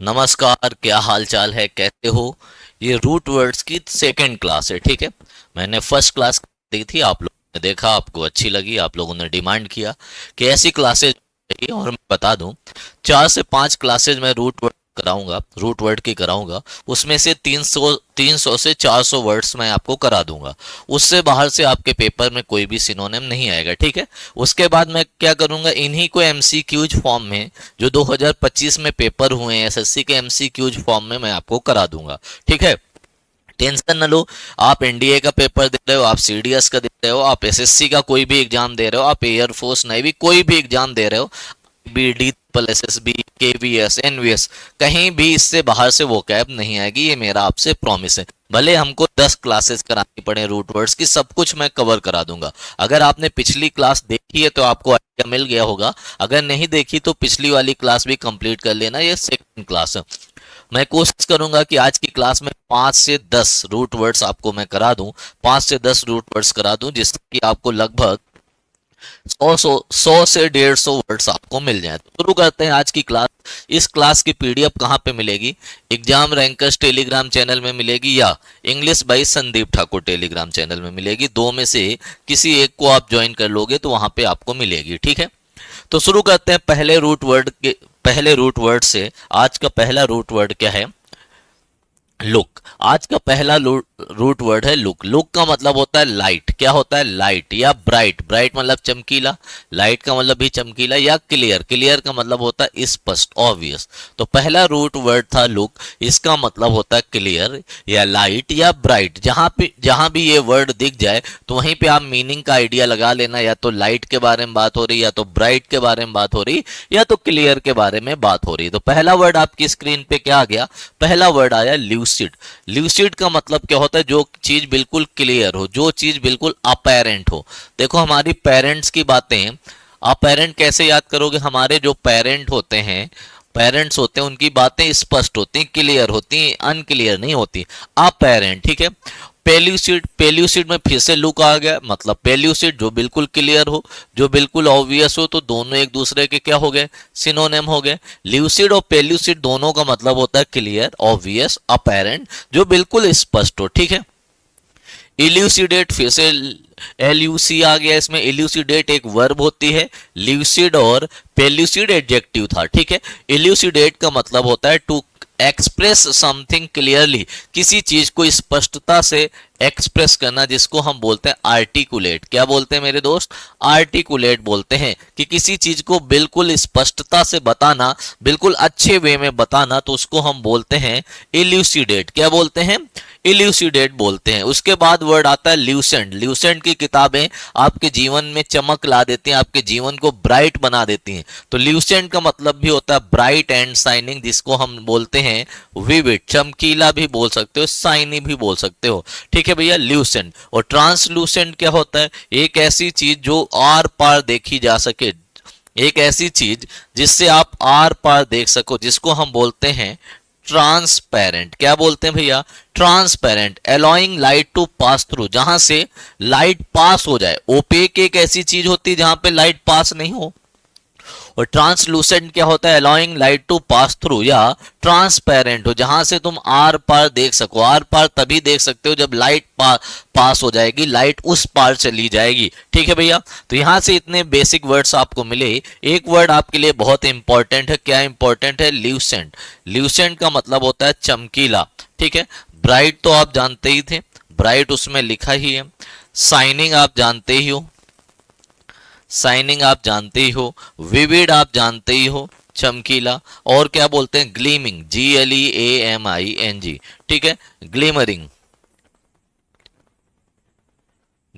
नमस्कार, क्या हाल चाल है, कैसे हो। ये रूट वर्ड्स की सेकंड क्लास है, ठीक है। मैंने फर्स्ट क्लास दी थी, आप लोगों ने देखा, आपको अच्छी लगी, आप लोगों ने डिमांड किया कि ऐसी क्लासेज चाहिए। और मैं बता दूं, 4 से 5 क्लासेज मैं रूट वर्ड कराऊंगा, रूट वर्ड की कराऊंगा। उसमें से 300 से 400 वर्ड्स मैं आपको करा दूंगा। उससे बाहर से आपके पेपर में कोई भी सिनोनिम नहीं आएगा, ठीक है। उसके बाद मैं क्या करूंगा, इन्हीं को एमसीक्यूज फॉर्म में, जो 2025 में पेपर हुए हैं एसएससी के एमसीक्यूज फॉर्म में, मैं आपको करा दूंगा, ठीक है। टेंशन न लो। आप एनडीए का पेपर दे रहे हो, आप सीडीएस का दे रहे हो, आप एसएससी का कोई भी एग्जाम दे रहे हो, आप एयरफोर्स नेवी कोई भी एग्जाम दे रहे हो, BD triple SSB KVS NVS, कहीं भी इससे बाहर से वो कैब नहीं आएगी, ये मेरा आपसे प्रॉमिस है। भले हमको 10 क्लासेस करानी पड़े रूट वर्ड्स की, सब कुछ मैं कवर करा दूंगा। अगर आपने पिछली क्लास देखी है तो आपको आइडिया मिल गया होगा, अगर नहीं देखी तो पिछली वाली क्लास भी कंप्लीट कर लेना, ये सेकंड क्लास है। मैं कोशिश करूंगा कि आज की क्लास में 5 से 10 रूट वर्ड्स आपको मैं करा दूं, 5 से 10 रूट वर्ड्स करा दूं, जिसकी आपको लगभग 100 से 150 वर्ड्स आपको मिल जाए। तो शुरू करते हैं आज की क्लास। इस क्लास की पीडीएफ कहाँ पे मिलेगी? एग्जाम रैंकर्स टेलीग्राम चैनल में मिलेगी, या English by Sandeep Thakur Telegram channel में मिलेगी। दो में से किसी एक को आप ज्वाइन कर लोगे तो वहां पे आपको मिलेगी, ठीक है। तो शुरू करते हैं पहले रूट वर्ड से। आज का पहला रूट वर्ड क्या है? लुक। आज का पहला रूट वर्ड है लुक। लुक का मतलब होता है लाइट। क्या होता है? लाइट या ब्राइट। ब्राइट मतलब चमकीला, लाइट का मतलब भी चमकीला, या क्लियर। क्लियर का मतलब होता है स्पष्ट, ऑब्वियस। तो पहला रूट वर्ड था लुक, इसका मतलब होता है क्लियर या लाइट या ब्राइट। जहां भी ये वर्ड दिख जाए तो वहीं पे आप मीनिंग का आइडिया लगा लेना, या तो लाइट के बारे में बात हो रही, या तो ब्राइट के बारे में बात हो रही, या तो क्लियर के बारे में बात हो रही। तो पहला वर्ड आपकी स्क्रीन पे क्या आ गया? पहला वर्ड आया ल्यूसिड। ल्यूसिड का मतलब क्या होता है? जो चीज बिल्कुल क्लियर हो, जो चीज बिल्कुल अपेरेंट हो। देखो, हमारी पेरेंट्स की बातें अपेरेंट कैसे याद करोगे? हमारे जो पेरेंट्स होते हैं उनकी बातें स्पष्ट होती हैं, क्लियर होती हैं, अनक्लियर नहीं होती, अपेरेंट, ठीक है। पेल्यूसिड में फिर से लुक आ गया, मतलब पेल्यूसिड जो बिल्कुल क्लियर हो, जो बिल्कुल ऑब्वियस हो, तो दोनों एक दूसरे के क्या हो गए? सिनोनिम हो गए। ल्यूसिड और पेल्यूसिड दोनों का मतलब होता है क्लियर, ऑब्वियस, अपेरेंट, जो बिल्कुल स्पष्ट हो, ठीक है। इल्यूसिडेट फिर से एलयूसी आ गया इसमें। इल्यूसिडेट एक वर्ब होती है, ल्यूसिड और पेल्यूसिड एडजेक्टिव था, ठीक है। इल्यूसिडेट का मतलब होता है टू एक्सप्रेस समथिंग क्लियरली, किसी चीज को स्पष्टता से एक्सप्रेस करना, जिसको हम बोलते हैं आर्टिकुलेट। क्या बोलते हैं मेरे दोस्त? आर्टिकुलेट बोलते हैं कि किसी चीज को बिल्कुल स्पष्टता से बताना, बिल्कुल अच्छे वे में बताना, तो उसको हम बोलते हैं इल्यूसिडेट। क्या बोलते हैं? इल्यूसिडेट बोलते हैं। उसके बाद वर्ड आता है ल्यूसेंट। ल्यूसेंट की किताबें आपके जीवन में चमक ला देती हैं, आपके जीवन को ब्राइट बना देती हैं। तो ल्यूसेंट का मतलब भी होता है ब्राइट एंड शाइनिंग, जिसको हम बोलते हैं विविड। चमकीला भी बोल सकते हो, शाइनी भी बोल सकते हो, ठीक है भैया, ल्यूसेंट। और ट्रांसलूसेंट क्या होता है? एक ऐसी चीज जो आर पार देखी जा सके, एक ऐसी चीज जिससे आप आर पार देख सको, जिसको हम बोलते हैं ट्रांसपेरेंट। क्या बोलते हैं भैया? Transparent. Allowing light to pass through, जहां से लाइट पास हो जाए। ओपेक एक ऐसी चीज होती है जहां पे लाइट पास नहीं हो। और ट्रांसलूसेंट क्या होता है? Allowing light to pass through, या ट्रांसपेरेंट हो, जहां से तुम आर पार देख सको। आर पार तभी देख सकते हो जब लाइट पास हो जाएगी, लाइट उस पार चली जाएगी, ठीक है भैया। तो यहां से इतने बेसिक वर्ड्स आपको मिले। एक वर्ड आपके लिए बहुत इंपॉर्टेंट है। क्या इंपॉर्टेंट है? ल्यूसेंट। ल्यूसेंट का मतलब होता है चमकीला, ठीक है। ब्राइट तो आप जानते ही थे, ब्राइट उसमें लिखा ही है। शाइनिंग आप जानते ही हो, शाइनिंग आप जानते ही हो। विविड आप जानते ही हो, चमकीला। और क्या बोलते हैं? ग्लीमिंग, GLEAMING, ठीक है। ग्लीमरिंग,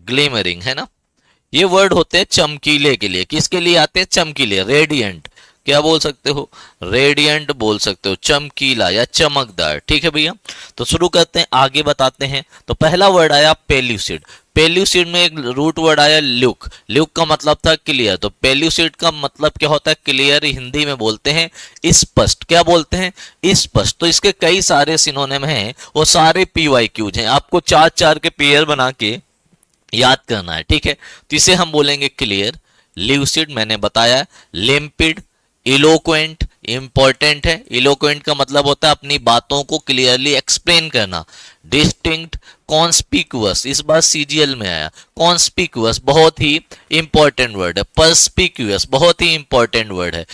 ग्लीमरिंग है ना। ये वर्ड होते हैं चमकीले के लिए। किसके लिए आते हैं? चमकीले। रेडियंट, क्या बोल सकते हो? रेडियंट बोल सकते हो, चमकीला या चमकदार, ठीक है भैया। तो शुरू करते हैं, आगे बताते हैं। तो पहला वर्ड आया पेल्यूसिड। पेल्यूसिड में एक रूट वर्ड आया ल्यूक। ल्यूक का मतलब था क्लियर। तो पेल्यूसिड का मतलब क्या होता है? क्लियर। हिंदी में बोलते हैं स्पष्ट। क्या बोलते हैं? स्पष्ट। तो इसके कई सारे सिनोनिम हैं, वो सारे PYQs हैं। आपको 4-4 के पेयर बना के याद करना है, ठीक है। तो इसे हम बोलेंगे क्लियर, ल्यूसिड मैंने बताया, लिम्पिड, इलोक्वेंट इंपॉर्टेंट है। इलोक्वेंट का मतलब होता है अपनी बातों को क्लियरली एक्सप्लेन करना। डिस्टिंक्ट, कॉन्स्पिक्यूअस, इस बार सीजीएल में आया। कॉन्स्पिक्यूअस बहुत ही इंपॉर्टेंट वर्ड है। पर्सपिक्यूअस बहुत ही इंपॉर्टेंट वर्ड है,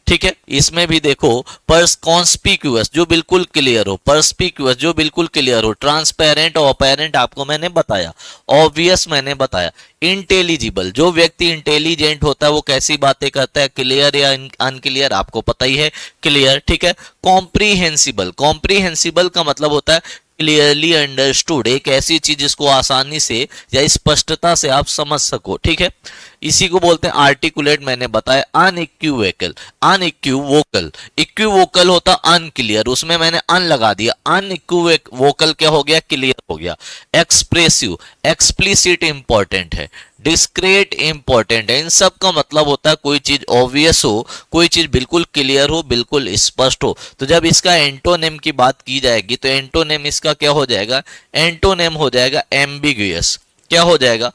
ठीक है। इसमें भी देखो, पर्स कॉन्स्पिक्यूअस जो बिल्कुल क्लियर हो, पर्सपिक्यूअस जो बिल्कुल क्लियर हो, ट्रांसपेरेंट और अपेरेंट आपको मैंने बताया, ऑब्वियस मैंने बताया, इंटेलिजिबल जो व्यक्ति इंटेलिजेंट होता है वो कैसी बातें करता है, क्लियर या अनक्लियर आपको पता ही है, क्लियर, ठीक है। कॉम्प्रीहेंसिबल, कॉम्प्रीहेंसिबल का मतलब होता है क्लियरली अंडरस्टूड, एक ऐसी चीज जिसको आसानी से या स्पष्टता से आप समझ सको, ठीक है। इसी को बोलते हैं आर्टिकुलेट, मैंने बताया। अनइक्विवोकल, अनइक्विवोकल, इक्विवोकल होता अनक्लियर, उसमें मैंने अन लगा दिया, अनइक्विवोकल क्या हो गया, क्लियर हो गया। एक्सप्रेसिव, एक्सप्लिसिट इंपॉर्टेंट है। डिस्क्रेट इंपॉर्टेंट है। इन सब का मतलब होता है कोई चीज ऑब्वियस हो, कोई चीज बिल्कुल क्लियर हो, बिल्कुल स्पष्ट हो। तो जब इसका एंटोनेम की बात की जाएगी तो एंटोनेम इसका क्या हो जाएगा, एंटोनेम हो जाएगा एम्बिगुअस। क्या हो जाएगा,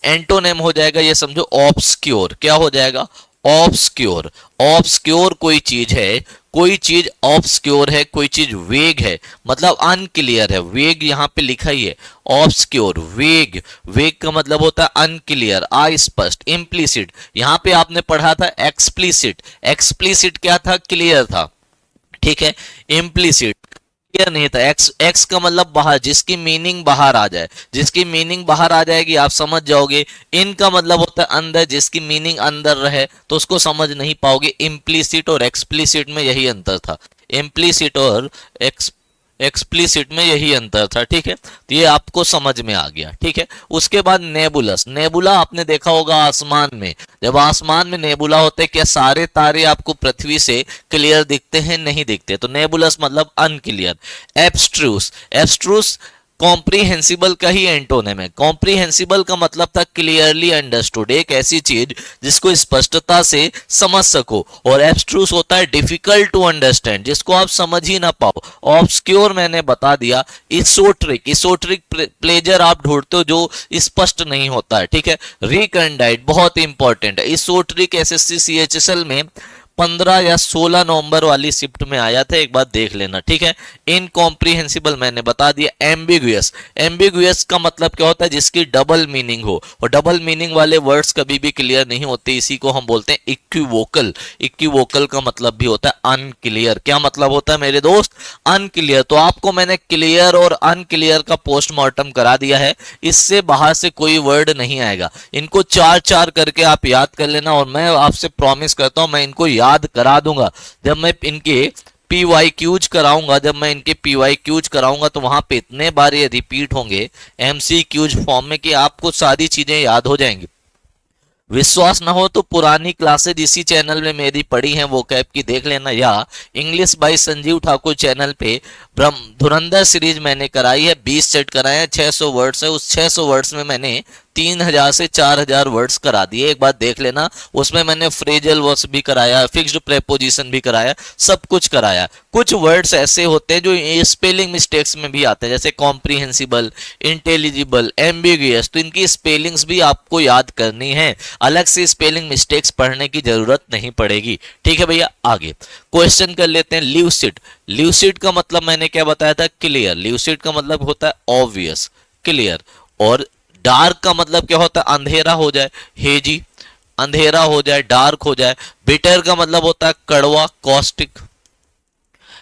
एंटोनेम हो जाएगा, ये समझो ऑब्सक्योर। क्या हो जाएगा, ऑब्सक्योर। ऑब्सक्योर कोई चीज है, कोई चीज ऑब्सक्योर है, कोई चीज वेग है, मतलब अनक्लियर है। वेग यहां पे लिखा ही है, ऑब्सक्योर, वेग, वेग का मतलब होता है अनक्लियर, अस्पष्ट। इम्प्लिसिट, यहां पे आपने पढ़ा था एक्सप्लिसिट, एक्सप्लिसिट क्या था, क्लियर था, ठीक है। इम्प्लिसिट क्लियर नहीं था। एक्स, एक्स का मतलब बाहर, जिसकी मीनिंग बाहर आ जाए, जिसकी मीनिंग बाहर आ जाएगी आप समझ जाओगे। इन का मतलब होता है अंदर, जिसकी मीनिंग अंदर रहे तो उसको समझ नहीं पाओगे। इम्प्लिसिट और एक्सप्लिसिट में यही अंतर था, इम्प्लिसिट और एक्सप्लिसिट में यही अंतर था, ठीक है। तो ये आपको समझ में आ गया, ठीक है। उसके बाद नेबुलस, नेबुला आपने देखा होगा आसमान में, जब आसमान में नेबुला होते हैं क्या सारे तारे आपको पृथ्वी से क्लियर दिखते हैं, नहीं दिखते, तो नेबुलस मतलब अनक्लियर। एब्स्ट्रूस, एब्स्ट्रूस कॉम्प्रीहेंसिबल का ही एंटोनिम है। कॉम्प्रीहेंसिबल का मतलब था क्लियरली अंडरस्टूड, एक ऐसी चीज जिसको स्पष्टता से समझ सको, और एब्स्ट्रूस होता है डिफिकल्ट टू अंडरस्टैंड, जिसको आप समझ ही ना पाओ। ऑब्सक्योर मैंने बता दिया। इsoteric, इsoteric प्लेजर आप ढूंढते हो जो स्पष्ट नहीं होता है, ठीक है। रिकंडाइट बहुत इंपॉर्टेंट है। इsoteric एसएससी सीएचएसएल में 15 या 16 नवंबर वाली शिफ्ट में आया था, एक बार देख लेना, ठीक है। इनकॉम्प्रीहेंसिबल मैंने बता दिया। एम्बिगुअस, एम्बिगुअस का मतलब क्या होता है, जिसकी डबल मीनिंग हो, और डबल मीनिंग वाले वर्ड्स कभी भी क्लियर नहीं होते, इसी को हम बोलते हैं इक्विवोकल। इक्विवोकल का मतलब भी होता है अनक्लियर। क्या मतलब होता है मेरे दोस्त, अनक्लियर। तो आपको मैंने क्लियर और अनक्लियर का पोस्टमार्टम करा दिया है, इससे बाहर से कोई वर्ड नहीं आएगा। इनको चार चार करके आप याद कर लेना, और मैं आपसे प्रॉमिस करता हूं मैं इनको याद करा दूंगा। जब मैं इनके PYQs कराऊंगा, जब मैं इनके PYQs कराऊंगा तो वहां पे इतने बार ये रिपीट होंगे MCQs फॉर्म में कि आपको सारी चीजें याद हो जाएंगी। विश्वास ना हो तो पुरानी क्लासेज इसी चैनल में मेरी पड़ी हैं, वो कैब की देख लेना, या English by Sanjeev Thakur channel पे धुरंधर सीरीज मैंने कराई है, 20 सेट कराए हैं, 600 वर्ड्स है। उस 600 वर्ड्स में मैंने 3000 से 4000 वर्ड्स करा दिए, एक बार देख लेना। उसमें मैंने फ्रेजल वर्ड्स भी कराया, फिक्स्ड प्रेपोजिशन भी कराया, सब कुछ कराया। कुछ वर्ड्स ऐसे होते हैं जो स्पेलिंग मिस्टेक्स में भी आते हैं, जैसे कॉम्प्रीहेंसिबल, इंटेलिजिबल, एम्बिगुअस, तो इनकी स्पेलिंग्स भी आपको याद करनी है, अलग से स्पेलिंग मिस्टेक्स पढ़ने की जरूरत नहीं पड़ेगी, ठीक है भैया। आगे क्वेश्चन कर लेते हैं। ल्यूसिड, ल्यूसिड का मतलब मैंने क्या बताया था, क्लियर। ल्यूसिड का मतलब होता है ऑब्वियस, क्लियर। और डार्क का मतलब क्या होता है, अंधेरा हो जाए, हेजी, अंधेरा हो जाए, डार्क हो जाए। बिटर का मतलब होता है कड़वा, कॉस्टिक।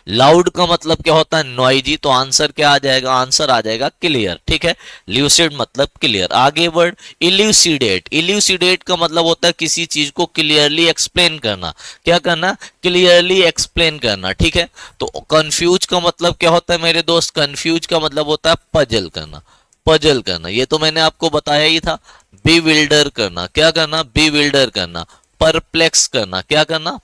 लाउड का मतलब क्या होता है, नॉइजी। तो आंसर क्या आ जाएगा, आंसर आ जाएगा क्लियर, ठीक है। ल्यूसिड मतलब क्लियर। आगे वर्ड इल्यूसिडेट, इल्यूसिडेट का मतलब होता है किसी चीज को क्लियरली एक्सप्लेन करना। क्या करना, क्लियरली एक्सप्लेन करना, ठीक है। तो कंफ्यूज का मतलब क्या होता है मेरे दोस्त, कंफ्यूज का मतलब होता है पजल करना, पजल करना, ये तो मैंने आपको बताया ही था। बीविल्डर करना, क्या करना, बीविल्डर करना। परप्लेक्स करना, क्या करना,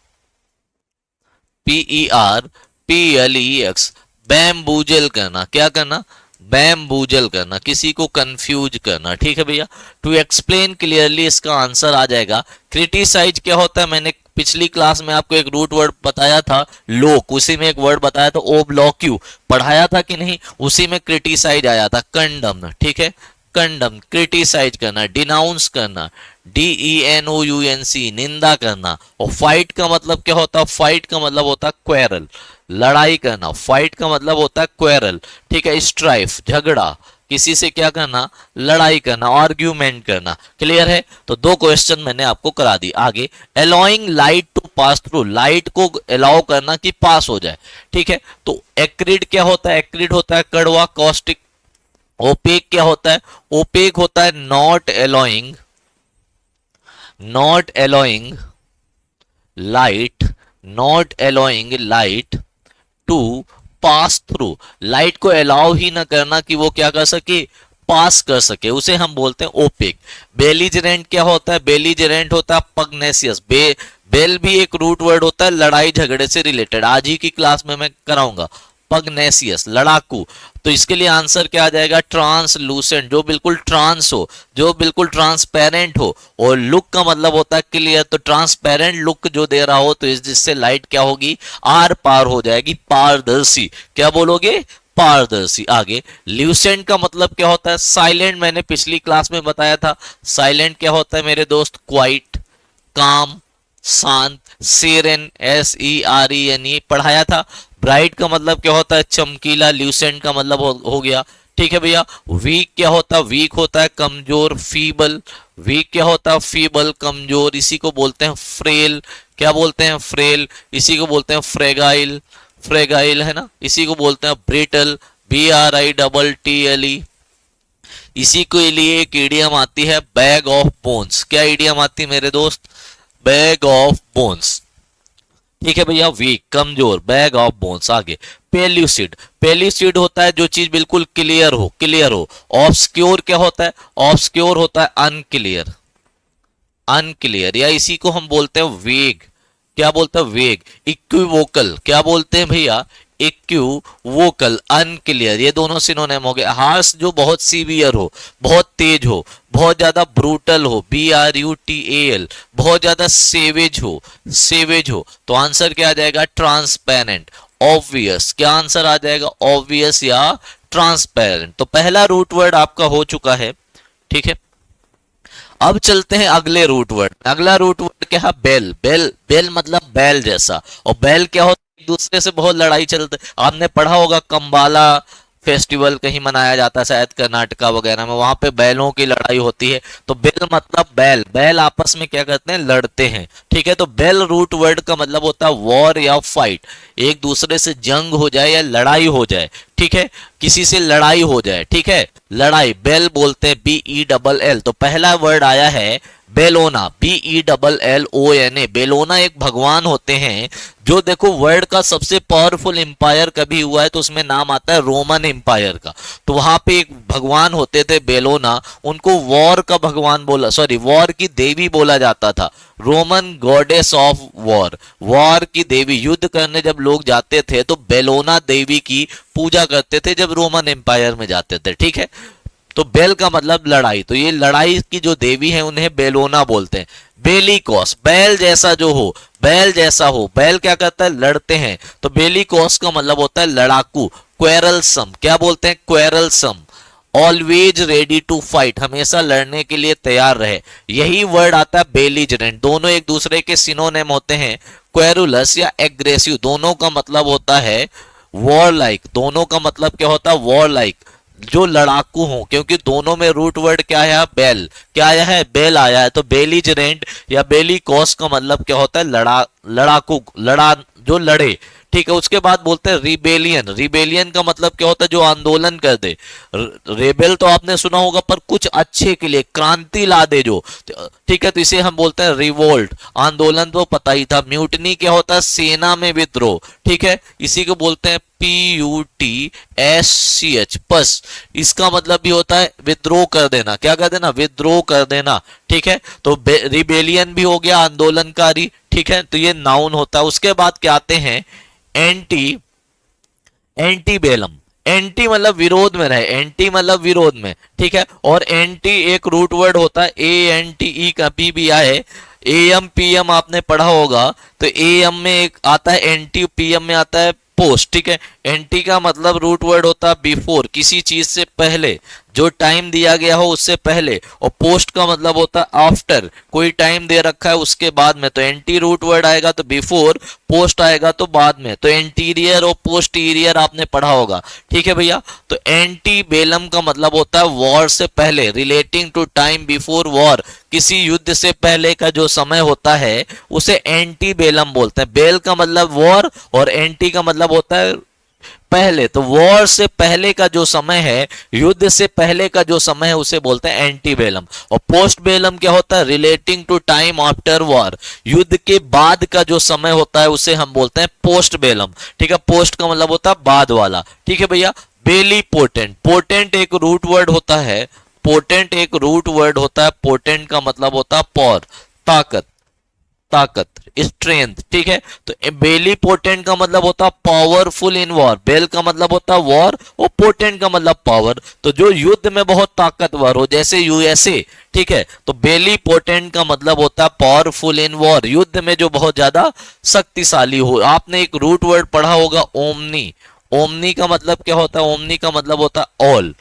PERPLEX, बैम्बूजल करना, क्या करना, बैम्बूजल करना, किसी को कंफ्यूज करना, ठीक है भैया। टू एक्सप्लेन क्लियरली इसका आंसर आ जाएगा। क्रिटिसाइज क्या होता है, मैंने पिछली क्लास में आपको एक रूट वर्ड बताया था, लोक, उसी में एक वर्ड बताया था, ओब्लॉक्यू, पढ़ाया था कि नहीं, उसी में क्रिटिसाइज आया था, कंडम, ठीक है। कंडम क्रिटिसाइज करना, डिनाउंस करना, DENOUNC निंदा करना। और फाइट का मतलब क्या होता है? फाइट का मतलब होता है क्वेरल, लड़ाई करना। फाइट का मतलब होता है क्वेरल, ठीक है। स्ट्राइफ झगड़ा, किसी से क्या करना? लड़ाई करना, आर्ग्यूमेंट करना। क्लियर है? तो दो क्वेश्चन मैंने आपको करा दी। आगे, allowing light to pass through, light को अलाउ करना कि पास हो जाए, ठीक है। तो एक्रिड क्या होता है? एक्रिड होता है कड़वा, कॉस्टिक। ओपेक क्या होता है? ओपेक होता है not allowing, not allowing light, not allowing light to pass through, light को अलाउ ही ना करना कि वो क्या कर सके? पास कर सके, उसे हम बोलते हैं ओपेक। बेलिजरेंट क्या होता है? बेलिजरेंट होता है पग्नेसियस। बेल भी एक रूट वर्ड होता है, लड़ाई झगड़े से रिलेटेड, आज ही की क्लास में मैं कराऊंगा। पग्नेसियस लड़ाकू। तो इसके लिए आंसर क्या आ जाएगा? ट्रांसलूसेंट, जो बिल्कुल ट्रांस हो, जो बिल्कुल ट्रांसपेरेंट हो। और लुक का मतलब होता है क्लियर, तो ट्रांसपेरेंट लुक जो दे रहा हो, तो जिससे लाइट क्या होगी? आर पार हो जाएगी, पारदर्शी। क्या बोलोगे? पारदर्शी। आगे, ल्यूसेंट का मतलब क्या होता है? साइलेंट, मैंने पिछली क्लास में बताया था। साइलेंट क्या होता है मेरे दोस्त? क्वाइट, काम, शांत। सेरेन, SEREN पढ़ाया था। ब्राइट का मतलब क्या होता है? चमकीला। ल्यूसेंट का मतलब हो गया, ठीक है भैया। वीक क्या होता है? वीक होता है कमजोर, फीबल। वीक क्या होता है? फीबल, कमजोर। इसी को बोलते हैं फ्रेल। क्या बोलते हैं? फ्रेल। इसी को बोलते हैं फ्रेगाइल, फ्रेगाइल है ना। इसी को बोलते हैं ब्रिटल, BRITTLE। इसी के लिए एक इडियम आती है बैग ऑफ बोन्स। क्या इडियम आती है मेरे दोस्त? बैग ऑफ बोन्स, ठीक है भैया। वीक, कमजोर, बैग ऑफ बोन्स। आगे, पेल्यूसिड। पेल्यूसिड होता है जो चीज बिल्कुल क्लियर हो, क्लियर हो। ऑब्सक्योर क्या होता है? ऑब्सक्योर होता है अनक्लियर, अनक्लियर, या इसी को हम बोलते हैं वेग। क्या बोलते हैं? वेग। इक्विवोकल, क्या बोलते हैं भैया? Equivocal, unclear. ये दोनों सिनोनिम हो गए। हार्श जो बहुत सीवियर हो, बहुत तेज हो, बहुत ज्यादा ब्रूटल हो, BRUTAL, बहुत ज्यादा सेवेज हो, सेवेज हो। तो आंसर क्या आ जाएगा? ट्रांसपेरेंट। ऑब्वियस, क्या आंसर आ जाएगा? ऑब्वियस या ट्रांसपेरेंट। तो पहला रूट वर्ड आपका हो चुका है, ठीक है। अब चलते हैं अगले रूट वर्ड। अगला रूट वर्ड क्या है? बेल। बेल, बेल मतलब बैल जैसा। और बैल क्या होता है? एक दूसरे से बहुत लड़ाई चलते, आपने पढ़ा होगा कंबाला फेस्टिवल कहीं मनाया जाता है शायद कर्नाटका वगैरह में, वहां पे बैलों की लड़ाई होती है। तो बेल मतलब बैल, बैल आपस में क्या करते हैं? लड़ते हैं, ठीक है। तो बेल रूट वर्ड का मतलब होता है वॉर या फाइट, एक दूसरे से जंग हो जाए या लड़ाई हो जाए, ठीक है। किसी से लड़ाई हो जाए, ठीक है, लड़ाई, बेल बोलते हैं, BELL। तो पहला वर्ड आया है बेलोना, BELLONA। बेलोना एक भगवान होते हैं जो, देखो, वर्ल्ड का सबसे पावरफुल एम्पायर कभी हुआ है तो उसमें नाम आता है रोमन एम्पायर का। तो वहां पे एक भगवान होते थे बेलोना, उनको वॉर का भगवान बोला, सॉरी, वॉर की देवी बोला जाता था। Roman goddess of war, war की देवी। युद्ध करने जब लोग जाते थे तो बेलोना देवी की पूजा करते थे जब रोमन एम्पायर में जाते थे, ठीक है। तो बेल का मतलब लड़ाई, तो ये लड़ाई की जो देवी है उन्हें बेलोना बोलते हैं। बेलिकॉस, बैल जैसा जो हो, बैल जैसा हो। बैल क्या करता है? लड़ते हैं। तो बेलिकॉस का मतलब होता है लड़ाकू। क्वेरलसम, क्या बोलते हैं? क्वेरलसम। ऑलवेज रेडी टू फाइट, हमेशा लड़ने के लिए तैयार रहे। यही वर्ड आता है बेलिजरेंट। दोनों एक दूसरे के सिनोनिम होते हैं। क्वेरुलस या एग्रेसिव, दोनों का मतलब होता है वॉर लाइक। दोनों का मतलब क्या होता है? वॉर लाइक, जो लड़ाकू हो, क्योंकि दोनों में रूट वर्ड क्या है? बेल। क्या आया है? बेल आया है। तो बेलिजरेंट या बेलिकॉस का मतलब क्या होता है? लड़ाकू, लड़ा, जो लड़े, ठीक है। उसके बाद बोलते हैं रिबेलियन। रिबेलियन का मतलब क्या होता है? जो आंदोलन कर दे। रेबेल तो आपने सुना होगा, पर कुछ अच्छे के लिए, क्रांति ला दे जो, ठीक है। तो इसे हम बोलते हैं रिवोल्ट। आंदोलन तो पता ही था। म्यूटनी क्या होता है? सेना में विद्रोह, ठीक है। इसी को बोलते हैं PUTSCH, पस। इसका मतलब भी होता है विद्रोह कर देना। क्या कर देना? विद्रोह कर देना, ठीक है। तो रिबेलियन भी हो गया आंदोलनकारी, ठीक है। तो ये नाउन होता है। उसके बाद क्या आते हैं? एंटी, एंटीबेलम। एंटी मतलब विरोध में रहे, एंटी मतलब विरोध में, ठीक है। और एंटी एक रूट वर्ड होता है, ANTE का भी आया है। AM PM आपने पढ़ा होगा, तो AM में एक आता है एंटी, PM में आता है पोस्ट, ठीक है। एंटी का मतलब रूट वर्ड होता है बिफोर, किसी चीज से पहले। जो टाइम दिया गया हो उससे पहले, और पोस्ट का मतलब होता है आफ्टर, कोई टाइम दे रखा है उसके बाद में, तो एंटी रूट वर्ड आएगा तो बिफोर, पोस्ट आएगा तो बाद में, तो एंटीरियर और पोस्टीरियर आपने पढ़ा होगा, ठीक है भैया। तो एंटी बेलम का मतलब होता है वॉर से पहले, relating to time before war, किसी युद्ध से पहले का जो समय होता है उसे एंटी बेलम बोलते हैं। बेल का मतलब वॉर और एंटी का मतलब होता है पहले, तो वॉर से पहले का जो समय है, युद्ध से पहले का जो समय है उसे बोलते हैं एंटी बेलम। और पोस्ट बेलम क्या होता है, relating to time after war, युद्ध के बाद का जो समय होता है उसे हम बोलते हैं पोस्ट बेलम, ठीक है। पोस्ट का मतलब होता है बाद वाला, ठीक है भैया। बेली पोटेंट, पोटेंट एक रूट वर्ड होता है, पोटेंट एक रूट वर्ड होता है, पोटेंट का मतलब होता है पावर, ताकत, ताकत, स्ट्रेंथ, ठीक है। तो बेली पोटेंट का मतलब होता है पावरफुल इन वॉर, बेल का मतलब होता है वॉर और पोटेंट का मतलब पावर, तो जो युद्ध में बहुत ताकतवर हो, जैसे यूएसए, ठीक है। तो बेली पोटेंट का मतलब होता है पावरफुल इन वॉर, युद्ध में जो बहुत ज्यादा शक्तिशाली हो। आपने एक रूट वर्ड पढ़ा होगा ओमनी, ओमनी का मतलब क्या होता है, ओमनी का मतलब होता है ऑल,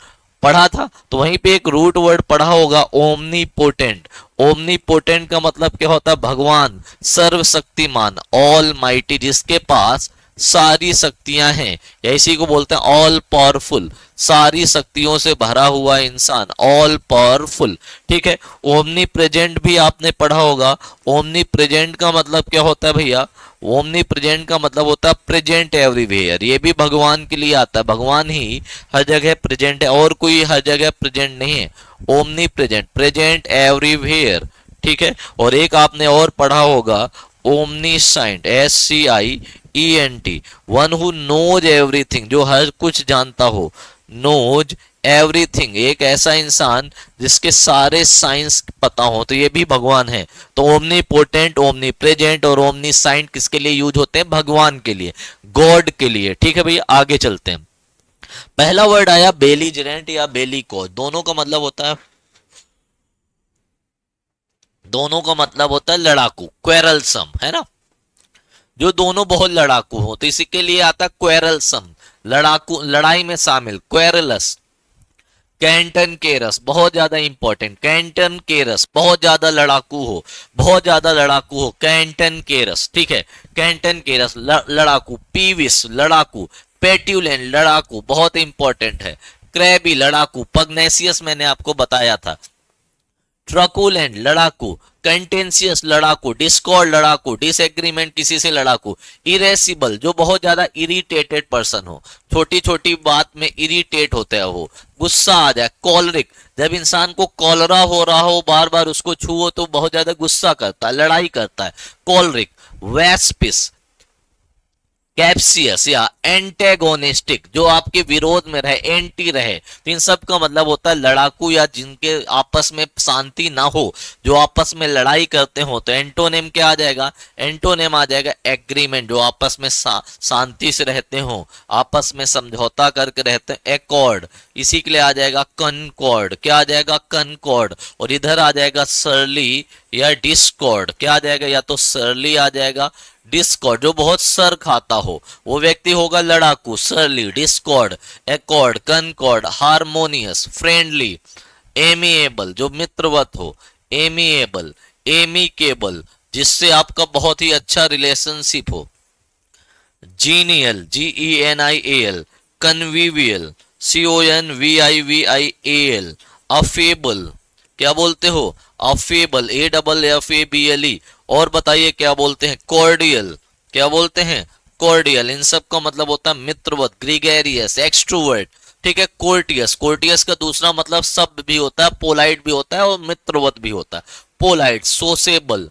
पढ़ा था। तो वहीं पे एक रूट वर्ड पढ़ा होगा ओमनी पोटेंट, ओमनी पोटेंट का मतलब क्या होता है, भगवान, सर्वशक्तिमान, ऑल माइटी, जिसके पास सारी शक्तियां हैं, या इसी को बोलते हैं ऑल पावरफुल, सारी शक्तियों से भरा हुआ इंसान, ऑल पावरफुल, ठीक है। ओमनी प्रेजेंट भी आपने पढ़ा होगा, ओमनी प्रेजेंट का मतलब क्या होता है भैया, ओमनी प्रेजेंट का मतलब होता है प्रेजेंट एवरीवेयर, ये भी भगवान के लिए आता है, भगवान ही हर जगह प्रेजेंट है और कोई हर जगह प्रेजेंट नहीं है। ओमनी प्रेजेंट, प्रेजेंट एवरीवेयर, ठीक है। और एक आपने और पढ़ा होगा omniscient, SCIENT, one who knows everything, जो हर कुछ जानता हो, नोज एवरीथिंग, एक ऐसा इंसान जिसके सारे साइंस पता हो, तो ये भी भगवान है। तो ओमनी पोटेंट, ओमनी प्रेजेंट और ओमनी साइंट किसके लिए यूज होते हैं, भगवान के लिए, गॉड के लिए, ठीक है भैया। आगे चलते हैं। पहला वर्ड आया बेलीजरेंट या बेलिकोज, दोनों का मतलब होता है, दोनों का मतलब होता है लड़ाकू, क्वेरलसम, है ना, जो दोनों बहुत लड़ाकू हो, तो इसी के लिए आता है क्वेरलसम, लड़ाकू, लड़ाई में शामिल, क्वेरलस। कैंटन केरस, बहुत ज्यादा इंपॉर्टेंट, कैंटन केरस, बहुत ज्यादा लड़ाकू हो, बहुत ज्यादा लड़ाकू हो, कैंटन केरस, ठीक है। कैंटन केरस लड़ाकू, पीविस लड़ाकू, पेट्यूलेंट लड़ाकू, बहुत इंपॉर्टेंट है। क्रैबी लड़ाकू, पग्नेसियस मैंने आपको बताया था। ट्रकुलेंट लड़ाकू, कंटेंशियस लड़ाकू, डिस्कॉर्ड लड़ाकू, डिसएग्रीमेंट किसी से लड़ाकू। इरेसिबल, जो बहुत ज्यादा इरिटेटेड पर्सन हो, छोटी छोटी बात में इरिटेट होता हो, गुस्सा आ जाए। कॉलरिक, जब इंसान को कॉलरा हो रहा हो, बार बार उसको छुओ तो बहुत ज्यादा गुस्सा करता है, लड़ाई करता है, कॉलरिक। वेस्पिस, कैप्सियस या एंटेगोनिस्टिक, जो आपके विरोध में रहे, एंटी रहे, तो इन सब का मतलब होता है लड़ाकू, या जिनके आपस में शांति ना हो, जो आपस में लड़ाई करते हो। तो एंटोनेम क्या आ जाएगा, एंटोनेम आ जाएगा एग्रीमेंट, जो आपस में शांति से रहते हो, आपस में समझौता करके रहते हैं, एकॉर्ड, इसी के लिए आ जाएगा कनकॉर्ड, क्या आ जाएगा, कनकॉर्ड। और इधर आ जाएगा सरली या डिस्कॉर्ड, क्या आ जाएगा, या तो सरली आ जाएगा, डिस्कॉर्ड, जो बहुत सर खाता हो वो व्यक्ति होगा लड़ाकू, सरली, Discord, accord, concord. Harmonious, friendly, amiable, जो मित्रवत हो, एमिएबल, एमिकेबल, जिससे आपका बहुत ही अच्छा रिलेशनशिप हो। Genial, GENIAL, convivial, CONVIVIAL। Affable, क्या बोलते हो, अफेबल, AFFABLE। और बताइए क्या बोलते हैं, कॉर्डियल, क्या बोलते हैं, कॉर्डियल। इन सब का मतलब होता है मित्रवत, ग्रीगेरियस, एक्सट्रोवर्ट, ठीक है। कोर्टियस, कोर्टियस का दूसरा मतलब शब्द भी होता है, पोलाइट भी होता है और मित्रवत भी होता है। पोलाइट, सोसेबल,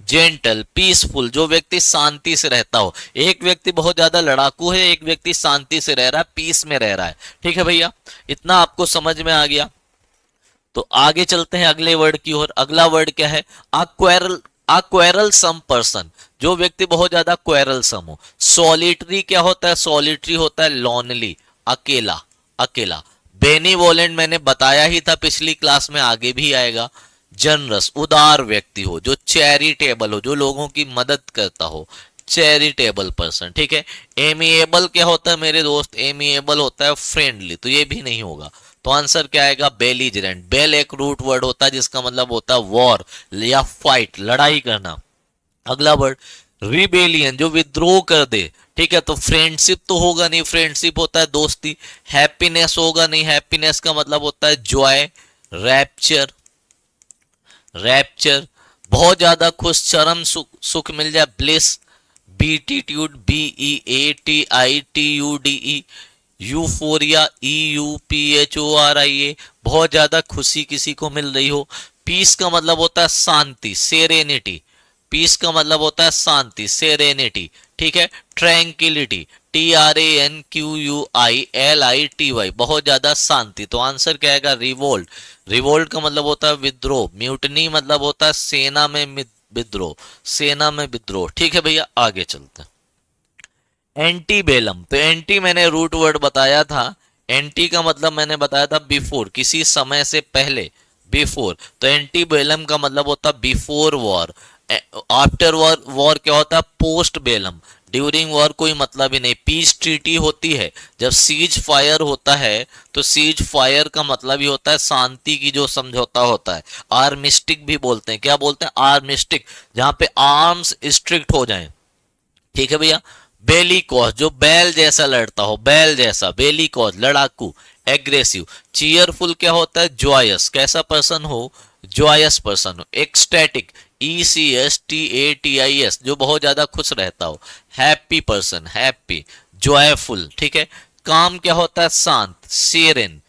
जेंटल, पीसफुल, जो व्यक्ति शांति से रहता हो। एक व्यक्ति बहुत ज्यादा लड़ाकू है, एक व्यक्ति शांति से रह रहा है, पीस में रह रहा है, ठीक है भैया। इतना आपको समझ में आ गया। तो आगे चलते हैं अगले वर्ड की ओर। अगला वर्ड क्या है, अक्वेरल सम पर्सन, जो व्यक्ति बहुत ज्यादा क्वेरल सम हो। सॉलिटरी क्या होता है, सॉलिटरी होता है लॉनली, अकेला, अकेला। बेनीवोलेंट मैंने बताया ही था पिछली क्लास में, आगे भी आएगा। जनरस, उदार व्यक्ति हो, जो चैरिटेबल हो, जो लोगों की मदद करता हो। चैरिटेबल पर्सन, ठीक है। एमिएबल क्या होता है मेरे दोस्त, एमिएबल होता है फ्रेंडली, तो ये भी नहीं होगा। तो आंसर क्या आएगा, बेलिजरेंट। बेल एक रूट वर्ड होता है जिसका मतलब होता है वॉर या फाइट, लड़ाई करना। अगला वर्ड रिबेलियन, जो विद्रोह कर दे, ठीक है। तो फ्रेंडशिप तो होगा नहीं, फ्रेंडशिप होता है दोस्ती। हैप्पीनेस होगा नहीं, हैप्पीनेस का मतलब होता है जॉय। रैप्चर, रैप्चर बहुत ज्यादा खुश, चरम सुख, सुख मिल जाए, bliss. Beatitude, BEATITUDE। Euphoria, EUPHORIA, बहुत ज्यादा खुशी किसी को मिल रही हो। पीस का मतलब होता है शांति, सेरेनिटी। पीस का मतलब होता है शांति, सेरेनिटी, ठीक है। ट्रैंक्विलिटी, TRANQUILITY, बहुत ज्यादा शांति। तो आंसर क्या आएगा, रिवोल्ट। रिवोल्ट का मतलब होता है विद्रोह। म्यूटनी मतलब होता है सेना में विद्रोह, सेना में विद्रोह, ठीक है भैया। आगे चलते हैं। एंटीबेलम, तो एंटी मैंने रूट वर्ड बताया था। एंटी का मतलब मैंने बताया था बिफोर, किसी समय से पहले, बिफोर। तो एंटीबेलम का मतलब होता before war. After war, war क्या होता है, पोस्ट बेलम। ड्यूरिंग वॉर कोई मतलब ही नहीं। पीस ट्रीटी होती है जब सीज फायर होता है, तो सीज फायर का मतलब ही होता है शांति की जो समझौता होता है। आर्मिस्टिक भी बोलते हैं, क्या बोलते हैं, आर्मिस्टिक, जहां पे आर्म्स स्ट्रिक्ट हो जाएं, ठीक है भैया। बेली कॉज, जो बैल जैसा लड़ता हो, बैल जैसा, बेली कॉज, लड़ाकू। एग्रेसिव, चीयरफुल क्या होता है, जॉयस, कैसा पर्सन हो, जॉयस पर्सन हो। एक्सटैटिक, ECSTATIS, जो बहुत ज्यादा खुश रहता हो। हैप्पी पर्सन, हैप्पी, जॉयफुल, ठीक है। काम क्या होता है, शांत, सेरेन,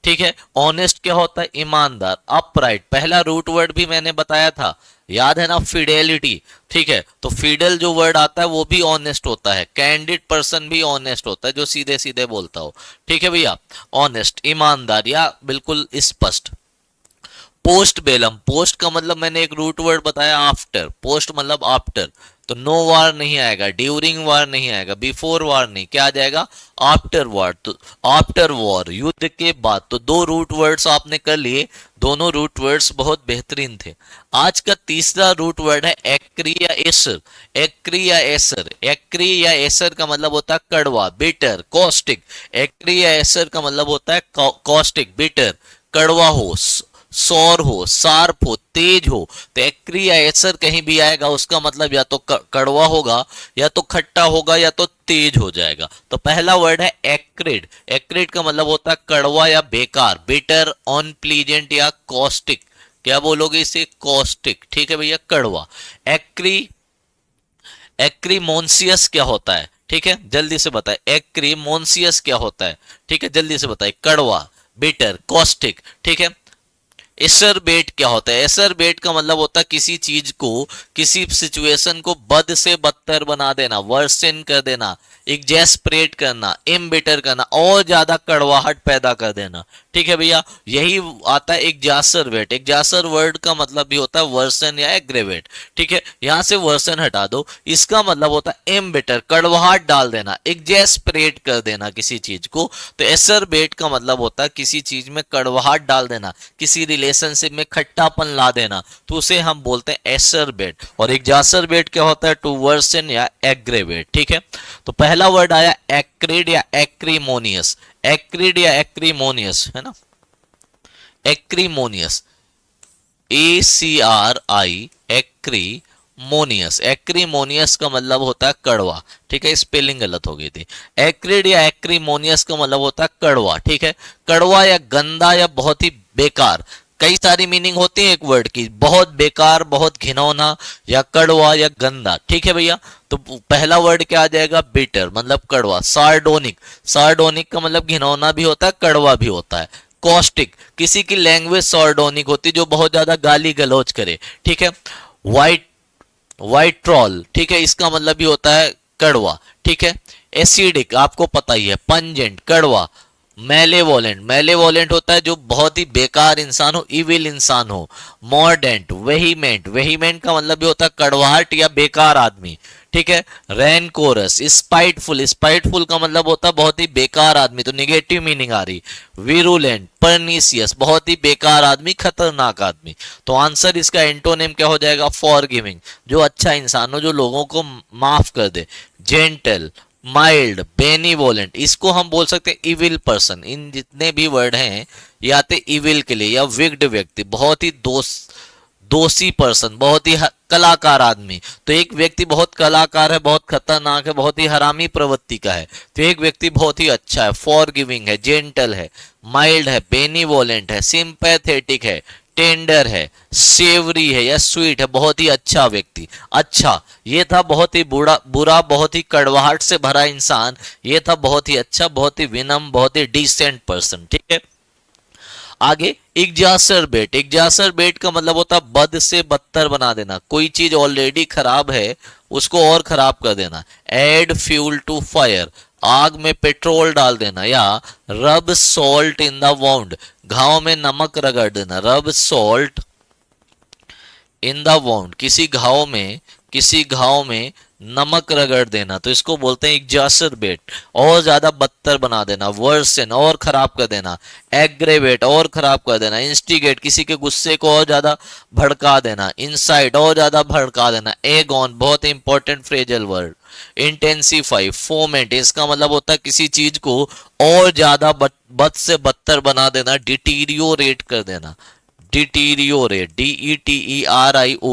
ठीक है। ऑनेस्ट क्या होता है, ईमानदार, अपराइट। पहला रूट वर्ड भी मैंने बताया था, याद है ना, फिडेलिटी, ठीक है। तो फिडल जो वर्ड आता है वो भी ऑनेस्ट होता है। कैंडिड पर्सन भी ऑनेस्ट होता है, जो सीधे सीधे बोलता हो, ठीक है भैया। ऑनेस्ट, ईमानदार या बिल्कुल स्पष्ट। पोस्ट बेलम, पोस्ट का मतलब मैंने एक रूट वर्ड बताया, आफ्टर। पोस्ट मतलब आफ्टर, तो नो वार नहीं आएगा, ड्यूरिंग वार नहीं आएगा, बिफोर वार नहीं, क्या आ जाएगा, आफ्टर वार। तो आफ्टर वॉर, युद्ध के बाद। तो दो रूट वर्ड्स आपने कर लिए, दोनों रूट वर्ड्स बहुत बेहतरीन थे। आज का तीसरा रूट वर्ड है एक्री या एसर। एक्री या एसर, एक्री या एसर का मतलब होता है कड़वा, बिटर, कॉस्टिक। एक्री या एसर का मतलब होता है कॉस्टिक, बिटर, कड़वा हो, सौर हो, शार्प हो, तेज हो। तो एक्री या एसर कहीं भी आएगा, उसका मतलब या तो कड़वा होगा, या तो खट्टा होगा, या तो तेज हो जाएगा। तो पहला वर्ड है एक्रिड। एक्रिड का मतलब होता है कड़वा या बेकार, बिटर, अनप्लीजेंट या कॉस्टिक। क्या बोलोगे इसे, कॉस्टिक, ठीक है भैया, कड़वा। एक्री, एक्रीमोन्सियस क्या होता है, ठीक है, जल्दी से बताए। एक्रीमोन्सियस क्या होता है, ठीक है, जल्दी से बताए। कड़वा, बिटर, कॉस्टिक, ठीक है। एसरबेट क्या होता है, एसरबेट का मतलब होता है किसी चीज को, किसी सिचुएशन को बद से बदतर बना देना, वर्सन कर देना, एग्जेस्परेट करना, इम्बिटर करना, और ज्यादा कड़वाहट पैदा कर देना, ठीक है भैया। यही आता है एग्जासरवेट। एग्जासर वर्ड का मतलब भी होता है वर्सन या एग्रेवेट, ठीक है। यहां से वर्सन हटा दो, इसका मतलब होता है इम्बिटर, कड़वाहट डाल देना, एग्जेस्परेट कर देना किसी चीज को। तो एसरबेट का मतलब होता है किसी चीज में कड़वाहट डाल देना, किसी रिलेशनशिप में खट्टापन ला देना, तो उसे हम बोलते हैं एसरबेट। और एग्जासरबेट क्या होता है, टू वर्सन या एग्रेवेट, ठीक है। तो पहला वर्ड आया एक्रिड या एक्रीमोनियस। एक्रिड या एक्रीमोनियस है ना, एक्रीमोनियस, ACRI, एक्रीमोनियस। एक्रीमोनियस का मतलब होता है कड़वा, ठीक है, स्पेलिंग गलत हो गई थी। एक्रिड या एक्रीमोनियस का मतलब होता है कड़वा, ठीक है। कड़वा या गंदा या बहुत ही बेकार, कई सारी मीनिंग होती है एक वर्ड की, बहुत बेकार, बहुत घिनौना, या कड़वा या गंदा, ठीक है भैया। तो पहला वर्ड क्या आ जाएगा, बिटर, मतलब कड़वा। सार्डोनिक, सार्डोनिक का मतलब घिनौना भी होता है, कड़वा भी होता है। कॉस्टिक, किसी की लैंग्वेज सार्डोनिक होती है, जो बहुत ज्यादा गाली गलौज करे, ठीक है। वाइट, वाइट ट्रॉल, ठीक है, इसका मतलब भी होता है कड़वा, ठीक है। एसिडिक, आपको पता ही है, पंजेंट, कड़वा। मेलेवोलेंट, मेलेवोलेंट होता है जो बहुत ही बेकार इंसान हो, इविल इंसान हो। मॉर्डेंट, वेहीमेंट, वेहीमेंट का मतलब भी होता है कड़वाहट या बेकार आदमी, ठीक है। रैनकोरस, स्पाइटफुल, स्पाइटफुल का मतलब होता है बहुत ही बेकार आदमी, तो निगेटिव मीनिंग आ रही। विरुलेंट, परनीसियस, बहुत ही बेकार आदमी, खतरनाक आदमी। तो आंसर इसका एंटोनिम क्या हो जाएगा? फॉरगिविंग, जो अच्छा इंसान हो, जो लोगों को माफ कर दे। जेंटल, माइल्ड, बेनिवोलेंट, इसको हम बोल सकते हैं इविल पर्सन। इन जितने भी वर्ड हैं ये आते इविल के लिए, या विग्ड व्यक्ति, बहुत ही दोषी पर्सन, बहुत ही कलाकार आदमी। तो एक व्यक्ति बहुत कलाकार है, बहुत खतरनाक है, बहुत ही हरामी प्रवृत्ति का है। तो एक व्यक्ति बहुत ही अच्छा है, फॉरगिविंग है, जेंटल है, माइल्ड है, बेनिवोलेंट है, सिंपैथेटिक है, टेंडर है, सेवरी है या स्वीट है, बहुत ही अच्छा व्यक्ति। अच्छा, ये था बहुत ही बुरा बुरा, बहुत ही कड़वाहट से भरा इंसान, ये था बहुत ही अच्छा, बहुत ही विनम्र, बहुत ही डिसेंट पर्सन। ठीक है, आगे एग्जासरबेट, एग्जासरबेट का मतलब होता है बद से बदतर बना देना, कोई चीज ऑलरेडी खराब है उसको और खराब कर देना। एड फ्यूल टू फायर, आग में पेट्रोल डाल देना। या रब सॉल्ट इन द वाउंड, घाव में नमक रगड़ देना। रब सॉल्ट इन द वाउंड, किसी घाव में नमक रगड़ देना, तो इसको बोलते हैं एग्जासरबेट, और ज्यादा बदतर बना देना। वर्सन, और खराब कर देना। एग्रेवेट, और खराब कर देना। इंस्टिगेट, किसी के गुस्से को और ज्यादा भड़का देना। इंसाइट, और ज्यादा भड़का देना। एगॉन, बहुत important phrasal word. Intensify, foment, इसका मतलब होता है किसी चीज को और ज्यादा बद से बदतर बना देना, डिटीरियोरेट कर देना। डिटीरियोरेट, DETERIORATE,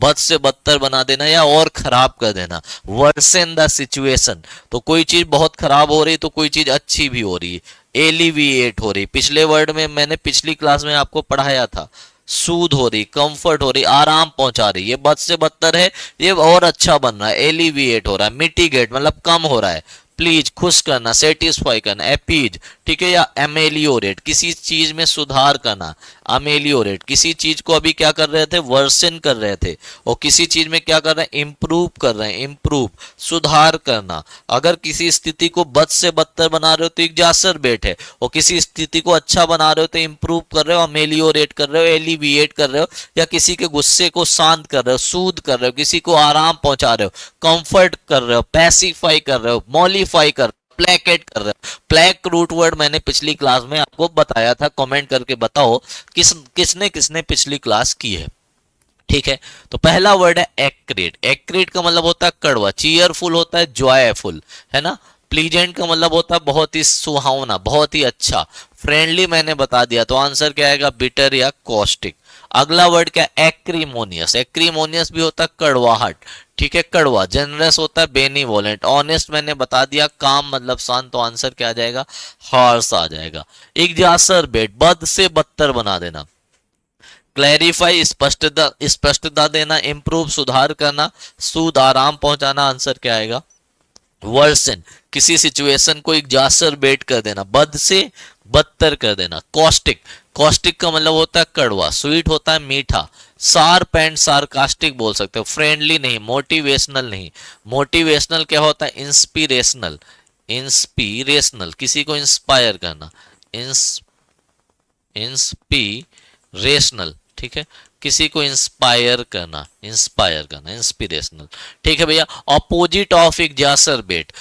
बद से बदतर बना देना या और खराब कर देना। वर्सन द सिचुएशन, तो कोई चीज बहुत खराब हो रही तो कोई चीज अच्छी भी हो रही है। एलिविएट हो रही, पिछले वर्ड में मैंने पिछली क्लास में आपको पढ़ाया था। सूद हो रही, कंफर्ट हो रही, आराम पहुंचा रही, ये बद से बदतर है, ये और अच्छा बन रहा है। एलिविएट हो रहा है। मिटिगेट मतलब कम हो रहा है। प्लीज, खुश करना, सेटिस्फाई करना। अपीज, ठीक है। या एमेलियोरेट, किसी चीज में सुधार करना। अमेलियोरेट, किसी चीज को अभी क्या कर रहे थे? वर्सन कर रहे थे, और किसी चीज में क्या कर रहे हैं? इंप्रूव कर रहे हैं। इंप्रूव, सुधार करना। अगर किसी स्थिति को बद से बदतर बना रहे हो तो एग्जासरबेट है, और किसी स्थिति को अच्छा बना रहे हो तो इंप्रूव कर रहे हो, अमेलियोरेट कर रहे हो, एलिविएट कर रहे हो, या किसी के गुस्से को शांत कर रहे हो, सूद कर रहे हो, किसी को आराम पहुंचा रहे हो, कंफर्ट कर रहे हो, पैसिफाई कर रहे हो, मॉलिफाई कर रहे हो, प्लेकेट कर रहे हो। प्लेक रूट वर्ड मैंने पिछली क्लास में आपको बताया था, कमेंट करके बताओ किसने किसने पिछली क्लास की है। ठीक है, तो पहला वर्ड है एक्रेट। एक्रेट का मतलब होता है कड़वा। चीयरफुल होता है जॉयफुल, है ना। प्लीजेंट का मतलब होता है बहुत ही सुहावना, बहुत ही अच्छा। फ्रेंडली मैंने बता दिया, तो आंसर क्या आएगा? बिटर या कॉस्टिक। अगला वर्ड क्या? एक्रीमोनियस। एक्रीमोनियस भी होता है कड़वाहट, ठीक है, कड़वा। जनरस होता है बेनीवोलेंट। ऑनेस्ट मैंने बता दिया, काम मतलब शांत, तो आंसर क्या आ जाएगा? हार्श आ जाएगा। एग्जासरबेट, बद से बदतर बना देना। क्लैरिफाई, स्पष्टता देना। इंप्रूव, सुधार करना। सूद, आराम पहुंचाना। आंसर क्या आएगा? वर्सन, किसी सिचुएशन को एग्जासरबेट कर देना, बद से बदतर कर देना। कॉस्टिक, कॉस्टिक का मतलब होता है कड़वा। स्वीट होता है मीठा। शार्प एंड सार्कास्टिक बोल सकते हो। फ्रेंडली नहीं, मोटिवेशनल नहीं। मोटिवेशनल क्या होता है? इंस्पिरेशनल। इंस्पिरेशनल, किसी को इंस्पायर करना। इंस्पिरेशनल, ठीक है, किसी को इंस्पायर करना, इंस्पिरेशनल। ठीक है भैया। ऑपोजिट ऑफ एग्जासरबेट,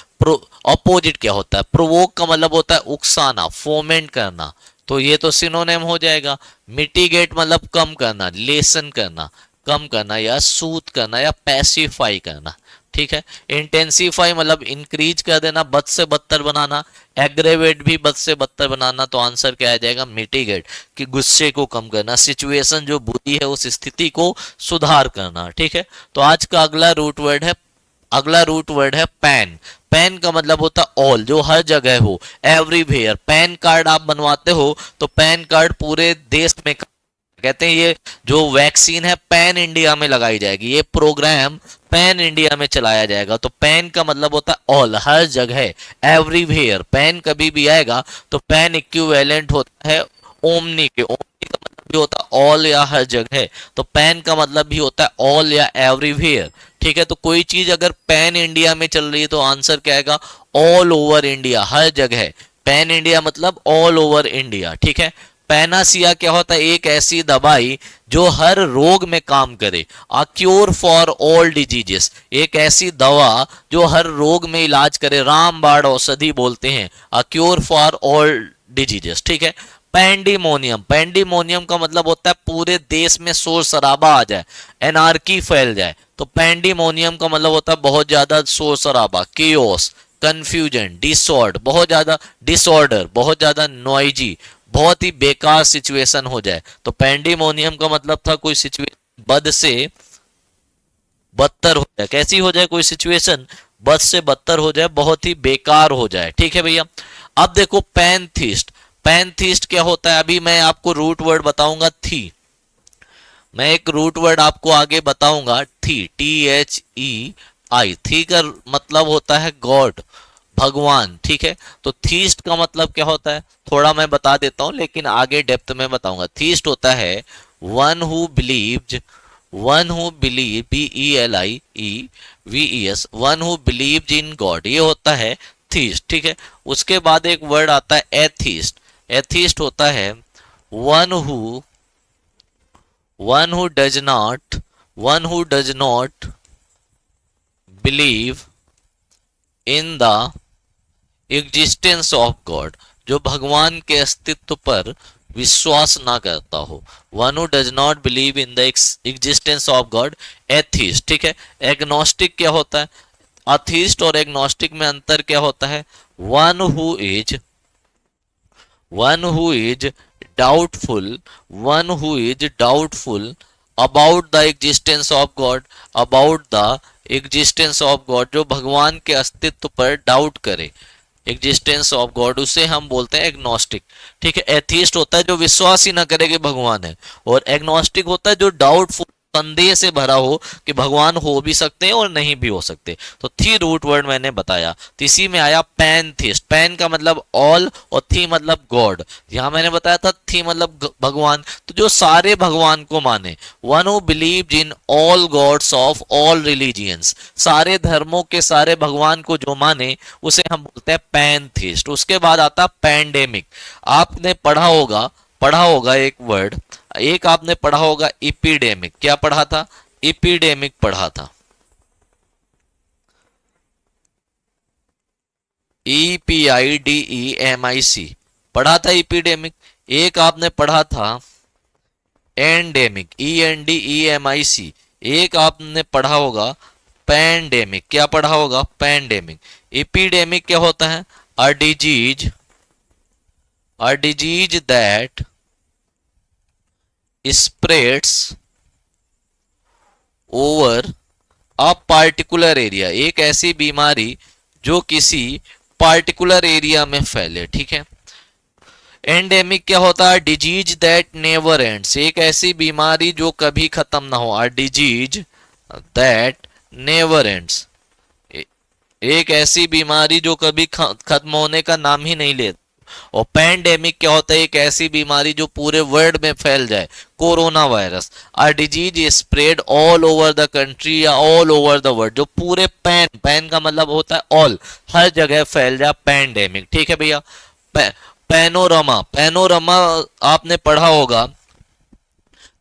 ऑपोजिट क्या होता है? प्रोवोक का मतलब होता है उकसाना, फोमेंट करना, तो ये तो सिनोनिम हो जाएगा। मिटिगेट मतलब कम करना, लेसन करना, कम करना, या सूद करना, या पैसिफाई करना। ठीक है। इंटेंसिफाई मतलब इंक्रीज कर देना, बद से बदतर बनाना। एग्रेवेट भी बद से बदतर बनाना, तो आंसर क्या आ जाएगा? मिटिगेट, कि गुस्से को कम करना, सिचुएशन जो बुरी है उस स्थिति को सुधार करना। ठीक है, तो आज का अगला रूट वर्ड है पैन। पैन का मतलब होता है ऑल, जो हर जगह हो, एवरीवेयर। पैन कार्ड आप बनवाते हो तो पैन कार्ड पूरे देश में, कहते हैं ये जो वैक्सीन है पैन इंडिया में लगाई जाएगी, ये प्रोग्राम पैन इंडिया में चलाया जाएगा। तो पैन का मतलब होता है ऑल, हर जगह, एवरीवेयर। पैन कभी भी आएगा तो पैन इक्विवेलेंट होता है ओमनी के। ओमनी का मतलब भी होता है ऑल या हर जगह, तो पैन का मतलब भी होता है ऑल या एवरीवेयर। ठीक है, तो कोई चीज अगर पैन इंडिया में चल रही है तो आंसर क्या आएगा? ऑल ओवर इंडिया, हर जगह। पैन इंडिया मतलब ऑल ओवर इंडिया। ठीक है, पैनासिया क्या होता है? एक ऐसी दवाई जो हर रोग में काम करे। A cure for all diseases, एक ऐसी दवा जो हर रोग में इलाज करे। रामबाण औषधि बोलते हैं, a cure for all diseases, ठीक है। पैंडीमोनियम, पैंडीमोनियम का मतलब होता है पूरे देश में शोर शराबा आ जाए, एनार्की फैल जाए, तो पैंडीमोनियम का मतलब होता है बहुत ज्यादा शोर शराबा, केओस, कंफ्यूजन, डिसऑर्डर, बहुत ज्यादा डिसऑर्डर, बहुत ज्यादा नॉइजी, बहुत ही बेकार सिचुएशन हो जाए। तो पैंडीमोनियम का मतलब था कोई सिचुएशन बद से बदतर हो जाए। कैसी हो जाए? कोई सिचुएशन बद से बदतर हो जाए, बहुत ही बेकार हो जाए, ठीक है भैया। अब देखो पैंथीस्ट, पैंथीस्ट क्या होता है? अभी मैं आपको रूट वर्ड बताऊंगा थी, मैं एक रूट वर्ड आपको आगे बताऊंगा, थी, THEI। थी का मतलब होता है गॉड, भगवान, ठीक है। तो थीस्ट का मतलब क्या होता है थोड़ा मैं बता देता हूं, लेकिन आगे डेप्थ में बताऊंगा। थीस्ट होता है one who believes, one who believe, BELIEVES, one who believes in God, ये होता है थीस्ट, ठीक है। उसके बाद एक वर्ड आता है एथीस्ट। एथीस्ट होता है one who, one who does not, one who does not believe in the existence of God, जो भगवान के अस्तित्व पर विश्वास ना करता हो। One who does not believe in the existence of God, atheist, ठीक है। एग्नोस्टिक क्या होता है? अथीस्ट और एग्नोस्टिक में अंतर क्या होता है? One who is, one who is doubtful, one who is doubtful about the existence of God, about the existence of God, जो भगवान के अस्तित्व पर डाउट करे, एग्जिस्टेंस ऑफ गॉड, उसे हम बोलते हैं एग्नोस्टिक, ठीक है। एथीस्ट होता है जो विश्वास ही ना करे कि भगवान है, और एग्नोस्टिक होता है जो डाउटफुल, संदेह से भरा हो कि भगवान हो भी सकते हैं और नहीं भी हो सकते। तो थी रूट वर्ड मैंने बताया। तो इसी में आया पैनथिस्ट। पैन का मतलब ऑल और थी मतलब गॉड। यहां मैंने बताया था थी मतलब भगवान, तो जो सारे भगवान को माने। One who believe in all God's of all religions, सारे धर्मों के सारे भगवान को जो माने उसे हम बोलते हैं पैनथिस्ट। उसके बाद आता पैंडेमिक। आपने पढ़ा होगा एक वर्ड, एक आपने पढ़ा होगा इपीडेमिक। क्या पढ़ा था? इपीडेमिक पढ़ा था, EPIDEMIC पढ़ा था इपीडेमिक। एक आपने पढ़ा था एंडेमिक, ENDEMIC। एक आपने पढ़ा होगा पैंडेमिक। क्या पढ़ा होगा? पैंडेमिक। इपीडेमिक क्या होता है? A disease, a disease that spreads over a particular area, एक ऐसी बीमारी जो किसी पार्टिकुलर एरिया में फैले, ठीक है। एंडेमिक क्या होता है? डिजीज दैट नेवर एंड्स, एक ऐसी बीमारी जो कभी खत्म ना हो। A disease that never ends, एक ऐसी बीमारी जो कभी खत्म होने का नाम ही नहीं लेती। और पैंडेमिक क्या होता है? एक ऐसी बीमारी जो पूरे वर्ल्ड में फैल जाए, corona virus. A disease spread all over the country या ऑल ओवर द वर्ल्ड, जो पूरे पैन, पैन का मतलब होता है ऑल, हर जगह फैल जाए, पैंडेमिक, ठीक है भैया। पैनोरमा, पैनोरमा आपने पढ़ा होगा,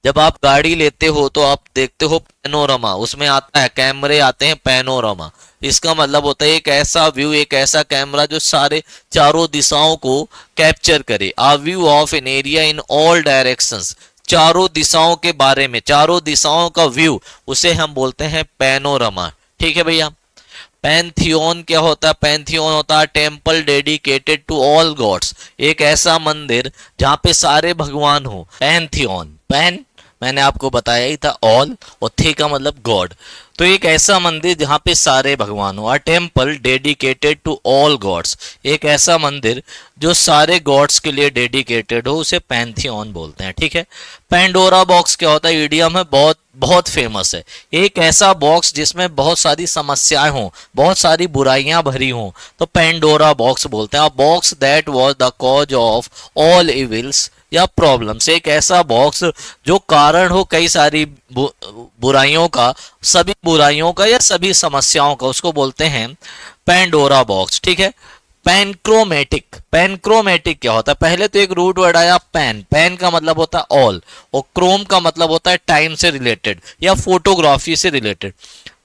जब आप गाड़ी लेते हो तो आप देखते हो पैनोरमा, उसमें आता है कैमरे आते हैं पैनोरमा। इसका मतलब होता है एक ऐसा व्यू, एक ऐसा कैमरा जो सारे चारों दिशाओं को कैप्चर करे। A view of an area in all directions, चारों दिशाओं के बारे में, चारों दिशाओं का व्यू, उसे हम बोलते हैं पैनोरमा, ठीक है भैया। पैंथियोन क्या होता है? पैंथियोन होता है temple dedicated to all gods, एक ऐसा मंदिर जहां पे सारे भगवान हो। पैंथियोन, पैन मैंने आपको बताया ही था ऑल, और थे का मतलब गॉड, तो एक ऐसा मंदिर जहां पे सारे भगवान हो। A temple dedicated to all gods, एक ऐसा मंदिर जो सारे गॉड्स के लिए डेडिकेटेड हो, उसे पैंथियन बोलते हैं, ठीक है। पैंडोरा बॉक्स क्या होता है? इडियम है, बहुत बहुत फेमस है। एक ऐसा बॉक्स जिसमें बहुत सारी समस्याएं हों, बहुत सारी बुराइयां भरी हों, तो पैंडोरा बॉक्स बोलते हैं। अ box that was the cause of all evils या प्रॉब्लम्स, एक ऐसा बॉक्स जो कारण हो कई सारी बुराइयों का, सभी बुराइयों का या सभी समस्याओं का, उसको बोलते हैं पैंडोरा बॉक्स, ठीक है। पैनक्रोमेटिक, पैनक्रोमेटिक क्या होता है? पहले तो एक रूट वर्ड आया पैन, पैन का मतलब होता है ऑल, और क्रोम का मतलब होता है टाइम से रिलेटेड या फोटोग्राफी से रिलेटेड।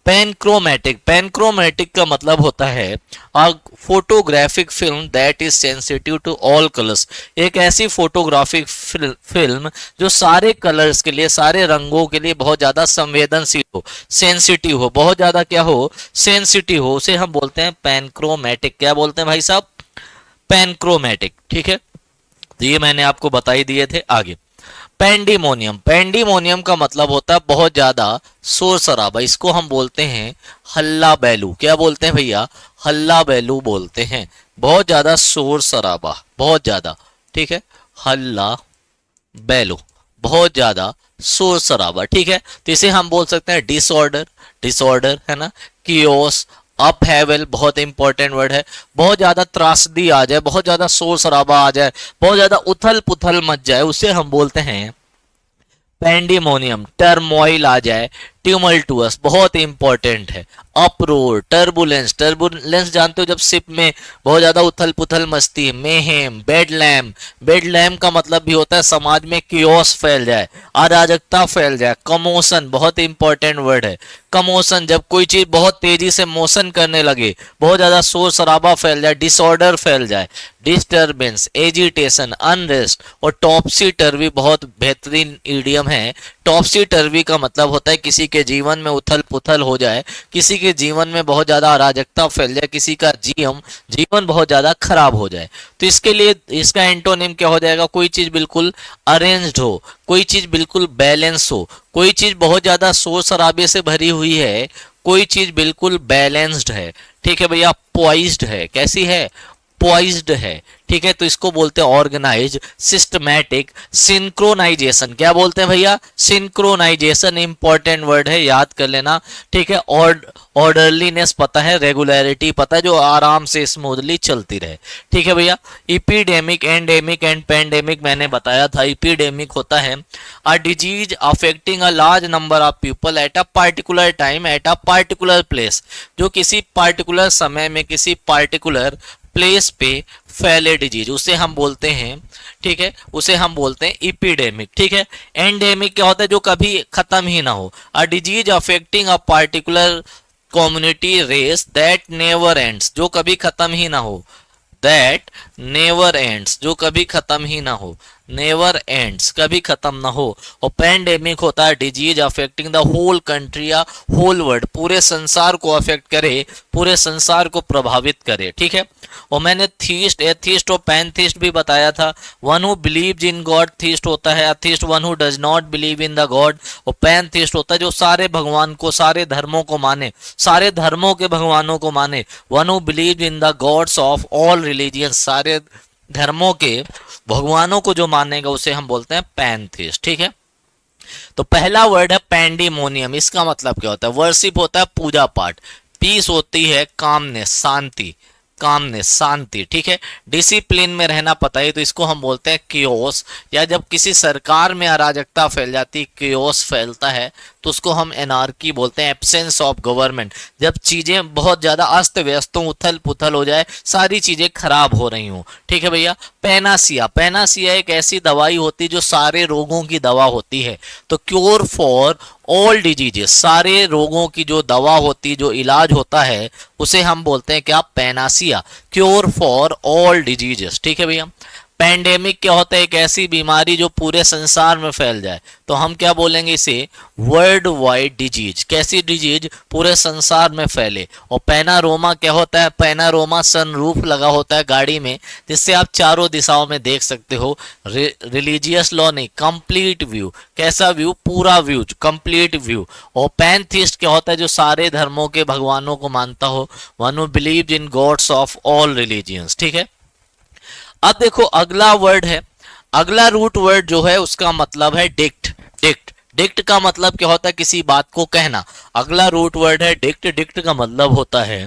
पैनक्रोमेटिक, पैनक्रोमेटिक का मतलब होता है a photographic film that is sensitive to all colours, एक ऐसी फोटोग्राफिक फिल्म जो सारे कलर्स के लिए, सारे रंगों के लिए बहुत ज्यादा संवेदनशील हो, सेंसिटिव हो, बहुत ज्यादा क्या हो, सेंसिटिव हो, उसे हम बोलते हैं पैनक्रोमेटिक। क्या बोलते हैं भाई साहब? पैनक्रोमेटिक। ठीक है, तो ये मैंने आपको बता ही दिए थे। आगे पेंडिमोनियम, पेंडिमोनियम का मतलब होता है बहुत ज्यादा शोर शराबा, इसको हम बोलते हैं हल्ला बैलू। क्या बोलते हैं भैया? हल्ला बैलू बोलते हैं, बहुत ज्यादा शोर शराबा, बहुत ज्यादा। ठीक है, हल्ला बैलू, बहुत ज्यादा शोर शराबा। ठीक है, तो इसे हम बोल सकते हैं डिसऑर्डर, डिसऑर्डर है ना, कियोस, अप हैवल, बहुत इंपॉर्टेंट वर्ड है। बहुत ज्यादा त्रासदी आ जाए, बहुत ज्यादा शोर शराबा आ जाए, बहुत ज्यादा उथल पुथल मच जाए, उसे हम बोलते हैं पैंडिमोनियम। टर्मोइल आ जाए, ट्यूमल्टुअस, बहुत इंपॉर्टेंट है। अपरोर, टर्बुलेंस, टर्बुलेंस जानते हो जब शिप में बहुत ज्यादा उथल पुथल मचती है। मेहेम, बेडलैम, बेडलैम का मतलब भी होता है समाज में कियोस फैल जाए, अराजकता फैल जाए। कमोशन, बहुत इंपॉर्टेंट वर्ड है। कमोशन, जब कोई चीज बहुत तेजी से मोशन करने लगे, बहुत ज्यादा शोर शराबा फैल जाए, डिसऑर्डर फैल जाए। Disturbance, agitation, unrest. और टॉपसी टर्वी बहुत बेहतरीन ईडियम है। टॉपसी टर्वी का मतलब होता है किसी के जीवन में उथल पुथल हो जाए, किसी के जीवन में बहुत ज्यादा अराजकता फैल जाए, किसी का जीवन बहुत ज्यादा खराब हो जाए। तो इसके लिए इसका एंटोनिम क्या हो जाएगा? कोई चीज बिल्कुल अरेंज्ड हो, कोई चीज बिल्कुल बैलेंस हो, कोई चीज बहुत ज्यादा शोर शराबे से भरी हुई है, कोई चीज बिल्कुल बैलेंस्ड है। ठीक है भैया, पॉइज्ड है। कैसी है? पॉइज्ड है। ठीक है, तो इसको बोलते हैं ऑर्गेनाइज, सिस्टमैटिक, सिंक्रोनाइजेशन। क्या बोलते हैं भैया? सिंक्रोनाइजेशन इंपॉर्टेंट वर्ड है, याद कर लेना। ठीक है, ऑर्डरलीनेस पता है, रेगुलरिटी पता है, जो आराम से स्मूथली चलती रहे। ठीक है भैया। इपीडेमिक, एंडेमिक एंड पेंडेमिक मैंने बताया था। इपीडेमिक होता है अ disease affecting a large number of people at a particular time at a particular place, जो किसी पार्टिकुलर समय में किसी पार्टिकुलर प्लेस पे फैले डिजीज, उसे हम बोलते हैं, ठीक है, उसे हम बोलते हैं इपीडेमिक। ठीक है। एंडेमिक क्या होता है? जो कभी खत्म ही ना हो। A disease affecting a particular community race that never ends, जो कभी खत्म ही ना हो। दैट नेवर एंड्स, जो कभी खत्म ही ना हो। नेवर एंड्स, कभी खत्म ना हो। और पेंडेमिक होता है disease affecting the whole country या होल वर्ल्ड, पूरे संसार को अफेक्ट करे, पूरे संसार को प्रभावित करे। ठीक है। और मैंने थीस्ट, एथीस्ट और पैंथीस्ट भी बताया था। One who believes in God theist होता है, atheist one who does not believe in the God, और पैंथीस्ट होता है जो सारे भगवान को, सारे धर्मों को माने, सारे धर्मों के भगवानों को माने। One who believe in the gods of all religions, सारे धर्मों के भगवानों को जो मानेगा उसे हम बोलते हैं पैंथीस्ट। ठीक है। तो पहला वर्ड है पैंडिमोनियम। इसका मतलब क्या होता है? वर्शिप होता है पूजा पाठ, पीस होती है कामनेस, शांति, कामनेस, शांति। ठीक है। डिसिप्लिन में रहना पता है, तो इसको हम बोलते हैं कियोस। या जब किसी सरकार में अराजकता फैल जाती, कियोस फैलता है, तो उसको हम एनार्की बोलते हैं, एब्सेंस ऑफ गवर्नमेंट। जब चीजें बहुत ज्यादा अस्त व्यस्त हो, उथल पुथल हो जाए, सारी चीजें खराब हो रही हो। ठीक है भैया। पैनासिया, पैनासिया एक ऐसी दवाई होती है जो सारे रोगों की दवा होती है। तो क्योर फॉर ऑल डिजीजेस, सारे रोगों की जो दवा होती है, जो इलाज होता है, उसे हम बोलते हैं क्या? Panacea, cure for all diseases. ठीक है भैया। पैंडेमिक क्या होता है? एक ऐसी बीमारी जो पूरे संसार में फैल जाए, तो हम क्या बोलेंगे इसे? World wide disease. कैसी डिजीज? पूरे संसार में फैले। और पैनारोमा क्या होता है? पैनारोमा सनरूफ लगा होता है गाड़ी में, जिससे आप चारों दिशाओं में देख सकते हो। रिलीजियस लॉ नहीं, कंप्लीट व्यू। कैसा व्यू? पूरा व्यू, कंप्लीट व्यू। और पैंथीस्ट क्या होता है? जो सारे धर्मों के भगवानों को मानता हो। One who believes in God's of all religions. ठीक है। अब देखो अगला वर्ड है, अगला रूट वर्ड जो है उसका मतलब है डिक्ट। डिक्ट, डिक्ट का मतलब क्या होता है? किसी बात को कहना। अगला रूट वर्ड है डिक्ट। डिक्ट का मतलब होता है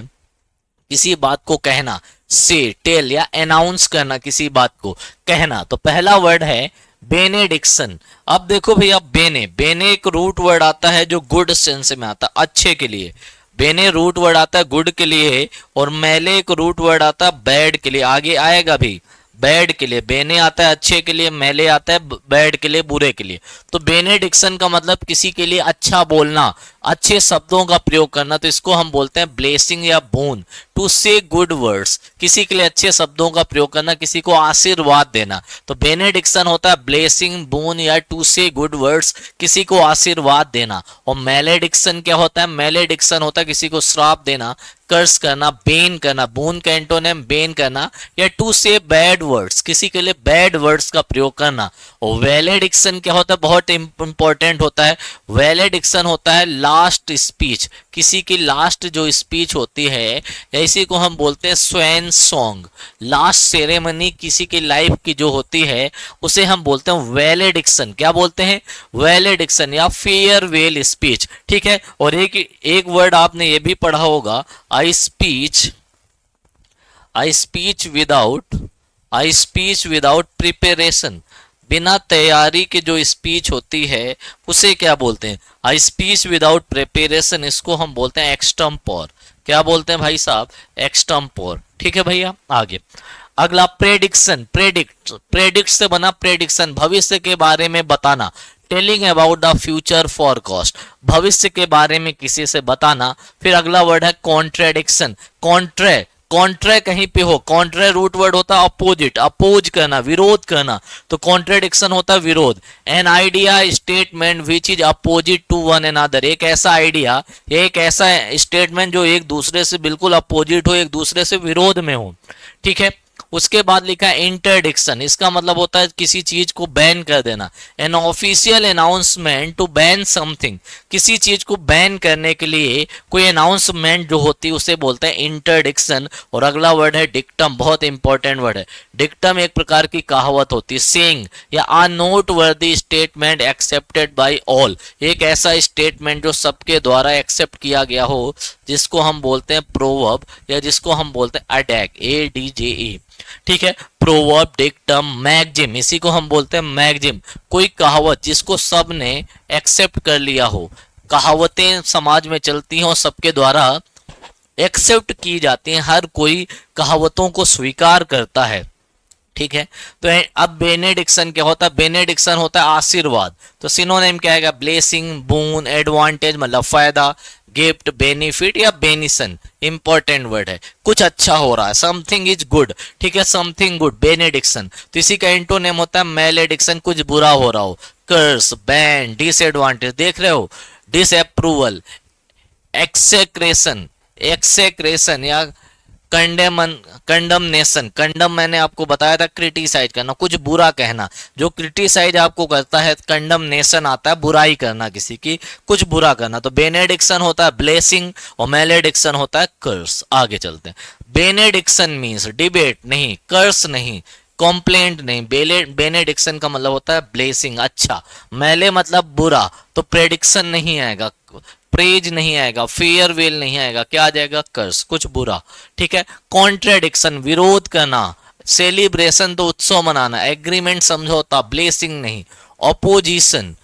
किसी बात को कहना, से, टेल या अनाउंस करना, किसी बात को कहना। तो पहला वर्ड है बेनेडिक्शन। अब देखो भैया, बेने, बेने एक रूट वर्ड आता है जो गुड सेंस में आता है, अच्छे के लिए। बेने रूट वर्ड आता है गुड के लिए, और मेले एक रूट वर्ड आता है बैड के लिए, आगे आएगा भी बैड के लिए। बेने आता है अच्छे के लिए, मेले आता है बैड के लिए, बुरे के लिए। तो बेनेडिक्शन का मतलब किसी के लिए अच्छा बोलना, अच्छे शब्दों का प्रयोग करना, तो इसको हम बोलते हैं ब्लेसिंग या बोन। टू से गुड वर्ड्स, किसी के लिए अच्छे शब्दों का प्रयोग करना, किसी को आशीर्वाद देना। तो बेनेडिक्शन होता है ब्लेसिंग, बोन या टू से गुड वर्ड्स, किसी को आशीर्वाद देना। और मेलेडिक्शन क्या होता है? मेलेडिक्शन होता है किसी को श्राप देना, कर्स करना, बेन करना, बोन का एंटोनिम बेन करना, या टू से बैड वर्ड्स, किसी के लिए बैड वर्ड्स का प्रयोग करना। और वैलेडिक्शन क्या होता है? बहुत इंपॉर्टेंट होता है। वैलेडिक्शन होता है लास्ट स्पीच, किसी की लास्ट जो स्पीच होती है, इसी को हम बोलते हैं स्वैन सॉन्ग। लास्ट सेरेमनी किसी की लाइफ की जो होती है उसे हम बोलते हैं वैलेडिक्शन। क्या बोलते हैं? वैलेडिक्शन या फेयरवेल स्पीच। ठीक है। और एक वर्ड आपने ये भी पढ़ा होगा, आई स्पीच विदाउट प्रिपरेशन। बिना तैयारी के जो स्पीच होती है उसे क्या बोलते हैं? आई स्पीच विदाउट प्रिपरेशन, इसको हम बोलते हैं एक्सटम्पोर। क्या बोलते हैं भाई साहब? एक्सटम्पोर। ठीक है भैया। आगे अगला प्रेडिक्शन। प्रेडिक्ट से बना प्रेडिक्शन, भविष्य के बारे में बताना। Telling about the future forecast, भविष्य के बारे में किसी से बताना। फिर अगला वर्ड है कॉन्ट्रेडिक्शन। कॉन्ट्रे कहीं पे हो, कॉन्ट्रे रूट वर्ड होता है अपोजिट, अपोज करना, विरोध करना। तो कॉन्ट्रेडिक्शन होता है विरोध। An idea statement which is opposite to one another, एक ऐसा आइडिया, एक ऐसा स्टेटमेंट जो एक दूसरे से बिल्कुल अपोजिट हो, एक दूसरे से विरोध में हो। ठीक है। उसके बाद लिखा है इंटरडिक्शन, इसका मतलब होता है किसी चीज को बैन कर देना। An official announcement to ban something, किसी चीज को बैन करने के लिए कोई अनाउंसमेंट जो होती है उसे बोलते हैं इंटरडिक्शन। और अगला वर्ड है डिक्टम, बहुत इंपॉर्टेंट वर्ड है। डिक्टम एक प्रकार की कहावत होती है, सेइंग या आ नोट वर्दी स्टेटमेंट एक्सेप्टेड बाय ऑल, एक ऐसा स्टेटमेंट जो सबके द्वारा एक्सेप्ट किया गया हो, जिसको हम बोलते हैं प्रोवर्ब या जिसको हम बोलते हैं अटैक, ADJE। ठीक है। प्रोवर्ब, डिक्टम, मैगजिम, इसी को हम बोलते हैं मैगजिम। कोई कहावत जिसको सब ने एक्सेप्ट कर लिया हो। कहावतें समाज में चलती हैं और सबके द्वारा एक्सेप्ट की जाती हैं, हर कोई कहावतों को स्वीकार करता है। ठीक है। तो अब बेनेडिक्शन क्या होता है? बेनेडिक्शन होता है आशीर्वाद। तो सिनोनिम क्या आएगा? ब्लेसिंग, बून, एडवांटेज मतलब फायदा, गिफ्ट, बेनिफिट या बेनिसन। इंपॉर्टेंट वर्ड है, कुछ अच्छा हो रहा है, समथिंग इज गुड। ठीक है, समथिंग गुड, बेनेडिक्शन। तो इसी का इंटोनेम होता है मैलेडिक्शन, कुछ बुरा हो रहा हो। कर्स, बैन, डिसएडवांटेज, देख रहे हो, डिसअप्रूवल, एक्सेक्रेशन या कंडमनेशन। कंडम मैंने आपको बताया था क्रिटिसाइज करना, कुछ बुरा कहना। जो क्रिटिसाइज आपको करता है, कंडमनेशन आता है बुराई करना, किसी की कुछ बुरा करना। तो बेनेडिक्शन होता है ब्लेसिंग और मेलेडिक्शन होता है कर्स। आगे चलते हैं। बेनेडिक्शन मींस डिबेट नहीं, कर्स नहीं, कॉम्प्लेंट नहीं। बेनेडिक्शन का मतलब होता है ब्लेसिंग, अच्छा। मेले मतलब बुरा, तो प्रेडिक्शन नहीं आएगा, प्रेज नहीं आएगा, फेयरवेल नहीं आएगा, क्या आ जाएगा? कर्स, कुछ बुरा। ठीक है। कॉन्ट्रेडिक्शन विरोध करना, सेलिब्रेशन तो उत्सव मनाना, एग्रीमेंट समझौता, ब्लेसिंग नहीं। ऑपोजिशन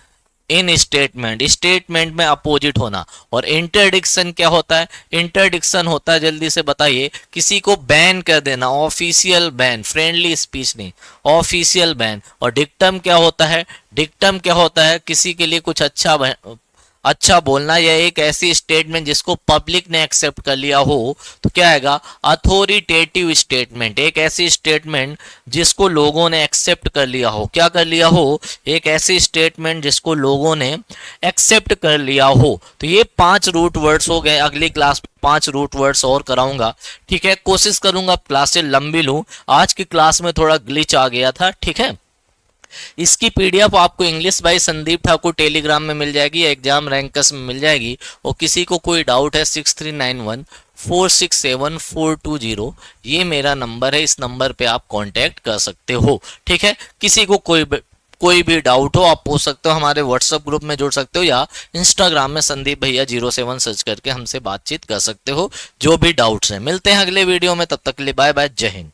इन स्टेटमेंट में अपोजिट होना। और इंटरडिक्शन क्या होता है? इंटरडिक्शन होता है, जल्दी से बताइए, किसी को बैन कर देना, ऑफिशियल बैन, फ्रेंडली स्पीच नहीं, ऑफिशियल बैन। और डिक्टम क्या होता है? डिक्टम क्या होता है? किसी के लिए कुछ अच्छा बोलना, या एक ऐसी स्टेटमेंट जिसको पब्लिक ने एक्सेप्ट कर लिया हो। तो क्या आएगा? अथॉरिटेटिव स्टेटमेंट, एक ऐसी स्टेटमेंट जिसको लोगों ने एक्सेप्ट कर लिया हो। क्या कर लिया हो? एक ऐसी स्टेटमेंट जिसको लोगों ने एक्सेप्ट कर लिया हो। तो ये 5 रूट वर्ड्स हो गए। अगली क्लास में 5 रूट वर्ड्स और कराऊंगा। ठीक है। कोशिश करूंगा क्लासेस लंबी लूं, आज की क्लास में थोड़ा ग्लिच आ गया था। ठीक है। इसकी पीडीएफ आपको English by Sandeep Thakur Telegram में मिल जाएगी, एग्जाम रैंकर्स में मिल जाएगी। और किसी को कोई डाउट है 6391467420, ये मेरा नंबर है, इस नंबर पे आप कांटेक्ट कर सकते हो। ठीक है। किसी को कोई भी डाउट हो आप पूछ सकते हो, हमारे व्हाट्सएप ग्रुप में जुड़ सकते हो, या इंस्टाग्राम में संदीप भैया 07 सर्च करके हमसे बातचीत कर सकते हो, जो भी डाउट्स हैं। मिलते हैं अगले वीडियो में, तब तक के लिए बाय बाय, जय हिंद।